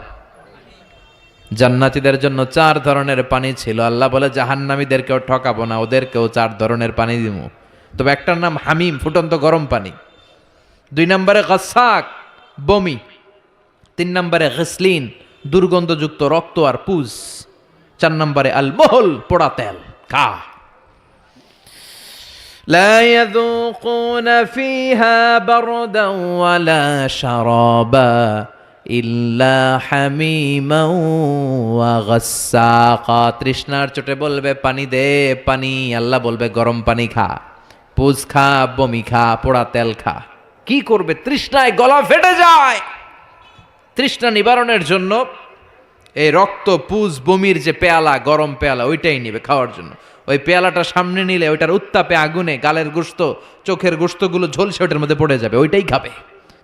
জান্নাতীদের জন্য 4 ধরনের পানি ছিল। আল্লাহ বলে, জাহান্নামীদেরকেও ঠকাবো না, ওদেরকেও 4 ধরনের পানি দিব। তবে একটার নাম হামিম, ফুটন্ত গরম পানি। 2 নম্বরে গাসাক, বমি। 3 নম্বরে গিসলিন, দুর্গন্ধযুক্ত রক্ত আর পুজ। 4 নম্বরে আল মোহল, পোড়া তেল। খা। لا يذوقون فيها بردا ولا شرابا ইল্লা হামিমা ওয়া গাসসাকা। তৃষ্ণার চোটে বলবে, পানি দে, পানি। আল্লাহ বলবে, গরম পানি খা, পুজ খা, বমি খা, পোড়া তেল খা। কি করবে? তৃষ্ণায় গলা ফেটে যায়। তৃষ্ণা নিবারণের জন্য এই রক্ত, পুজ, বমির যে পেয়ালা, গরম পেয়ালা, ওইটাই নিবে খাওয়ার জন্য। ওই পেয়ালাটা সামনে নিলে ওইটার উত্তাপে, আগুনে গালের গোশত, চোখের গোশতগুলো ঝলসে ওটার মধ্যে পড়ে যাবে, ওইটাই খাবে।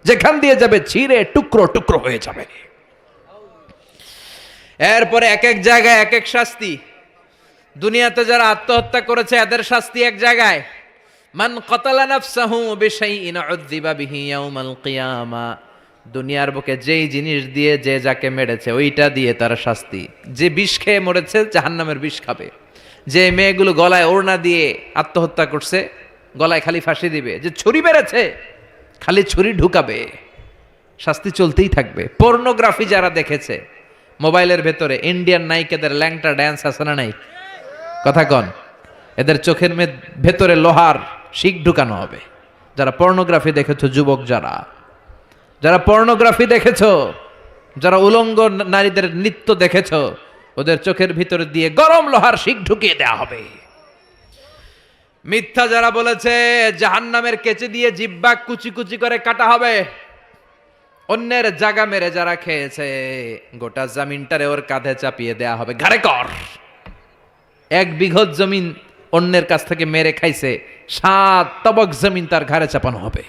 যেখান দিয়ে যাবে ছিঁড়ে টুকরো টুকরো হয়ে যাবে। এরপরে এক এক জায়গায় এক এক শাস্তি। দুনিয়াতে যারা আত্মহত্যা করেছে এদের শাস্তি এক জায়গায়, মান কাতালা নাফসাহু বিশাইইন উযযিবা বিহি ইয়াউমাল কিয়ামা। দুনিয়ার বুকে যেই জিনিস দিয়ে যে যাকে মেরেছে ওইটা দিয়ে তার শাস্তি। যে বিষ খেয়ে মরেছে জাহান্নামের বিষ খাবে। যে মেয়েগুলো গলায় ওড়না দিয়ে আত্মহত্যা করছে গলায় খালি ফাঁসি দিবে। যে ছুরি মেরেছে খালি ছুরি ঢুকাবে, শাস্তি চলতেই থাকবে। পর্নোগ্রাফি যারা দেখেছে মোবাইলের ভেতরে ইন্ডিয়ান নায়িকাদের ল্যাংটা ড্যান্স আছে না নাই? কথা কন, এদের চোখের ভেতরে লোহার শিক ঢুকানো হবে। যারা পর্নোগ্রাফি দেখেছো, যুবক যারা পর্নোগ্রাফি দেখেছো, যারা উলঙ্গ নারীদের নৃত্য দেখেছো, ওদের চোখের ভিতরে দিয়ে গরম লোহার শিক ঢুকিয়ে দেওয়া হবে। মিথ্যা যারা বলেছে জাহান্নামের কেচি দিয়ে জিহ্বা কুচি কুচি করে কাটা হবে। অন্যের জায়গা মেরে যারা খেয়েছে গোটা জমিনটারে ওর কাঁধে চাপিয়ে দেয়া হবে। ঘাড়ে কর। 1 বিঘত জমিন অন্যের কাছ থেকে মেরে খাইছে, 7 তবক জমিন তার ঘাড়ে চাপানো হবে।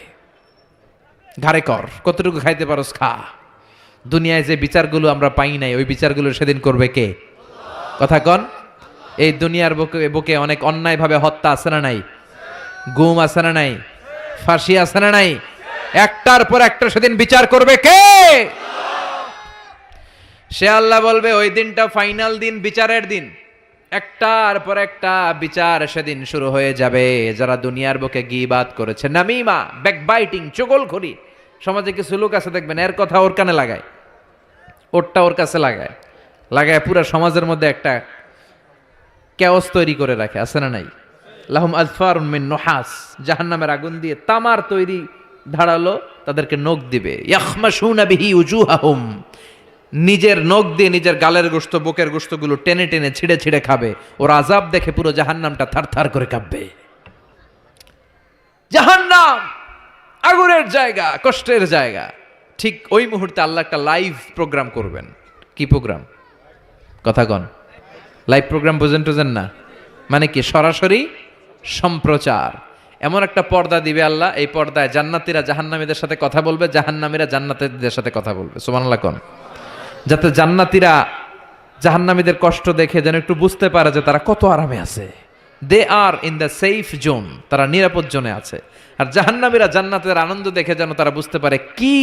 ঘাড়ে কর, কতটুকু খাইতে পারোস খা। দুনিয়ায় যে বিচারগুলো আমরা পাই নাই ওই বিচারগুলো সেদিন করবে কে? কথা কন। এই দুনিয়ার বুকে অনেক অন্যায়ভাবে হত্যা আছে না নাই? গুম আছে না নাই? ফাঁসি আছে না নাই? একটার পর একটা সেদিন বিচার করবে কে? সে আল্লাহ বলবে ওই দিনটা ফাইনাল দিন, বিচারের দিন। একটার পর একটা বিচার সেদিন শুরু হয়ে যাবে। যারা দুনিয়ার বুকে গীবাত করেছে, নামিমা, ব্যাকবাইটিং, চগলখড়ি। সমাজে কিছু লোক আছে দেখবেন এর কথা ওর কানে লাগায়, ওরটা ওর কাছে লাগায় পুরো সমাজের মধ্যে একটা ক্যাওস তৈরি করে রাখে, আছে না নাই? লাহুম আযফারুন মিন নুহাস, জাহান্নামের আগুন দিয়ে তামার তৈরি ধারালো তাদেরকে নখ দিবে। ইয়াখমাশুনা বিহি উজুহাহুম, নিজের নখ দিয়ে নিজের গালের গোশত, বুকের গোশতগুলো টেনে টেনে ছিঁড়ে ছিঁড়ে খাবে। ওর আযাব দেখে পুরো জাহান্নামটা থারথার করে কাঁপবে। জাহান্নাম আগুনের জায়গা, কষ্টের জায়গা। ঠিক ওই মুহূর্তে আল্লাহ একটা লাইভ প্রোগ্রাম করবেন। কি প্রোগ্রাম? কথা কন। লাইভ প্রোগ্রাম বুঝেন না? মানে কি? সরাসরি সম্প্রচার। এমন একটা পর্দা দিবে আল্লাহ, এই পর্দায় জান্নাতীরা জাহান্নামীদের সাথে কথা বলবে, জাহান্নামীরা জান্নাতীদের সাথে কথা বলবে। সুবহানাল্লাহ কোন, যাতে জান্নাতীরা জাহান্নামীদের কষ্ট দেখে যেন একটু বুঝতে পারে যে তারা কত আরামে আছে। দে আর ইন দ্য সেফ জোন, তারা নিরাপদ জোনে আছে। আর জাহান্নামীরা জান্নাতের আনন্দ দেখে যেন তারা বুঝতে পারে কি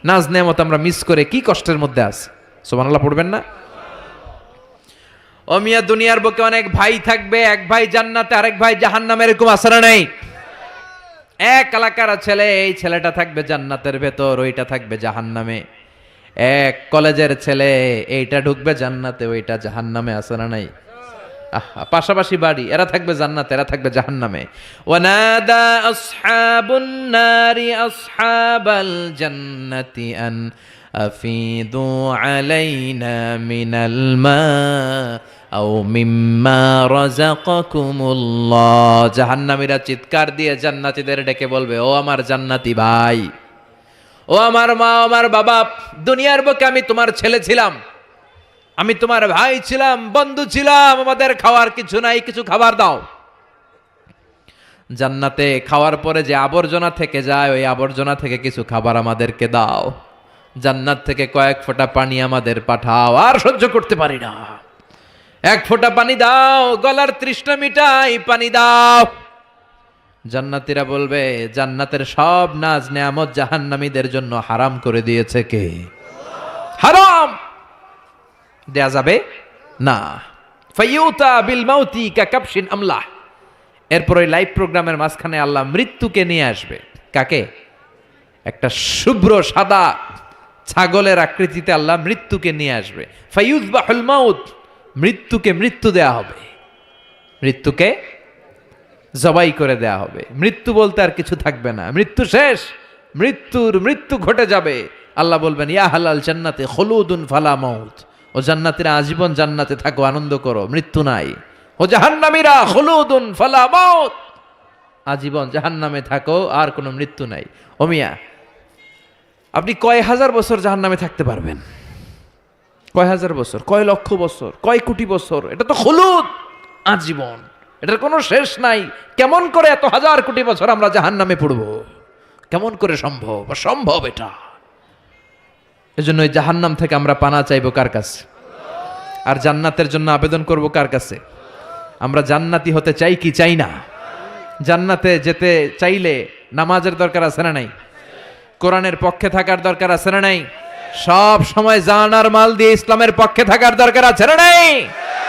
নাজ নেয়ামত আমরা মিস করে কি কষ্টের মধ্যে আছি। সুবহানাল্লাহ পড়বেন না? ও মিয়া, দুনিয়ার বুকে অনেক ভাই থাকবে, এক ভাই জান্নাতে আরেক ভাই জাহান্নামে, এরকম আছে না নাই? এক এলাকার ছেলে, এই ছেলেটা থাকবে জান্নাতের ভেতর, ওইটা থাকবে জাহান্নামে। এক কলেজের ছেলে, এইটা ঢুকবে জান্নাতে, ওইটা জাহান্নামে, আছে না নাই? পাশাপাশি বাড়ি, এরা থাকবে জান্নাতে, এরা থাকবে জাহান্নামে। ওয়ানাদা আসহাবুন নারি আসহাবাল জান্নাতি আন আফিদু আলাইনা মিনাল মা আও মিম্মা রাযাকাকুমুল্লাহ। জাহান্নামীরা চিৎকার দিয়ে জান্নাতীদের ডেকে বলবে, ও আমার জান্নাতি ভাই, ও আমার মা, আমার বাবা, দুনিয়ার বুকে আমি তোমার ছেলে ছিলাম, আমি তোমার ভাই ছিলাম, বন্ধু ছিলাম, আমাদের খাওয়ার কিছু নাই, কিছু খাবার দাও। জান্নাতে খাওয়ার পরে যে আবর্জনা থেকে যায় ওই আবর্জনা থেকে কিছু খাবার আমাদেরকে দাও। জান্নাত থেকে কয়েক ফোঁটা পানি আমাদের পাঠাও, আর সহ্য করতে পারি না। 1 ফোঁটা পানি দাও, গলার তৃষ্ণা মিটাই, পানি দাও। জান্নাতীরা বলবে, জান্নাতের সব নাজ নেয়ামত জাহান্নামীদের জন্য হারাম করে দিয়েছে কে? হারাম দেয়া যাবে না। ফায়ুতা বিল মাউতি কাকাবশিন আমলাহ। এরপর ওই লাইভ প্রোগ্রামের মাঝখানে আল্লাহ মৃত্যুকে নিয়ে আসবে। কাকে? একটা শুভ্র সাদা ছাগলের আকৃতিতে আল্লাহ মৃত্যুকে নিয়ে আসবে। ফায়ুযবাহুল মাউত, মৃত্যুকে মৃত্যু দেয়া হবে, মৃত্যুকে জবাই করে দেয়া হবে। মৃত্যু বলতে আর কিছু থাকবে না, মৃত্যু শেষ, মৃত্যু ঘটে যাবে। আল্লাহ বলবেন, ইয়া হালাল জান্নাতে খুলুদুন ফালা মাউত, ও জান্নাতীরা আজীবন জান্নাতে থাকো, আনন্দ করো, মৃত্যু নাই। ও জাহান্নামীরা খুলুদুন ফালা মাউত, আজীবন জাহান্নামে থাকো, আর কোনো মৃত্যু নাই। ও মিয়া, আপনি কয় হাজার বছর জাহান্নামে থাকতে পারবেন? কয় হাজার বছর, কয় লক্ষ বছর, কয় কোটি বছর? এটা তো খুলুদ, আজীবন, এটার কোনো শেষ নাই। কেমন করে এত হাজার কোটি বছর আমরা জাহান্নামে পড়ব? কেমন করে সম্ভব? সম্ভব এটা। এজন্য এই জাহান্নাম থেকে আমরা পানা চাইবো কার কাছে? আর জান্নাতের জন্য আবেদন করব কার কাছে? আমরা জান্নাতি হতে চাই কি চাই না? জান্নাতে যেতে চাইলে নামাজের দরকার আছে না নাই? কোরআনের পক্ষে থাকার দরকার আছে না নাই? সব সময় জান আর মাল দিয়ে ইসলামের পক্ষে থাকার দরকার আছে না নাই?